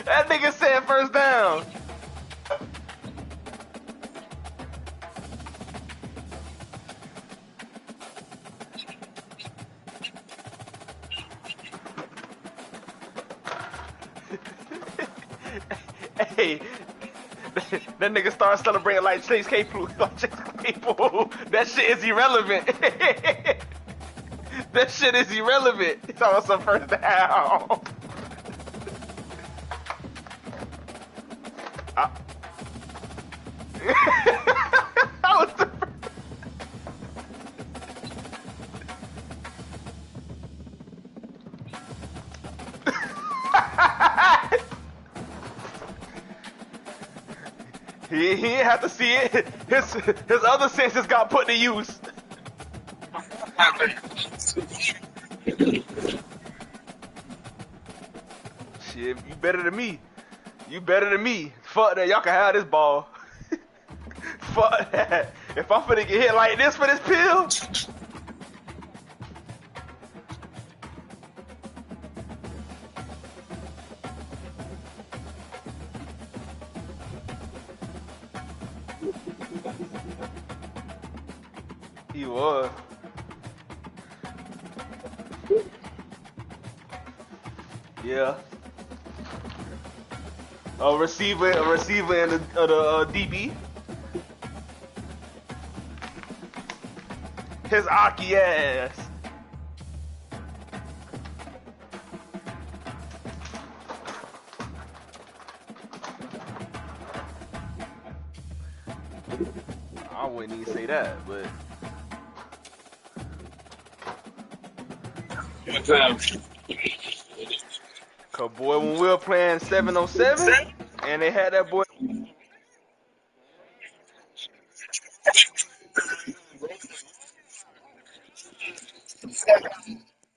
That nigga said first down. Hey, that nigga started celebrating like Chase Claypool. That shit is irrelevant. That shit is irrelevant. It's almost some first down. That was the didn't have to see it. His other senses got put to use. Shit, you better than me. You better than me. Fuck that. Y'all can have this ball. Fuck that. If I'm finna get hit like this for this pill. He was. Yeah. A receiver and the DB. His Aki ass. I wouldn't even say that, but. Cause boy, when we were playing 7-on-7, and they had that boy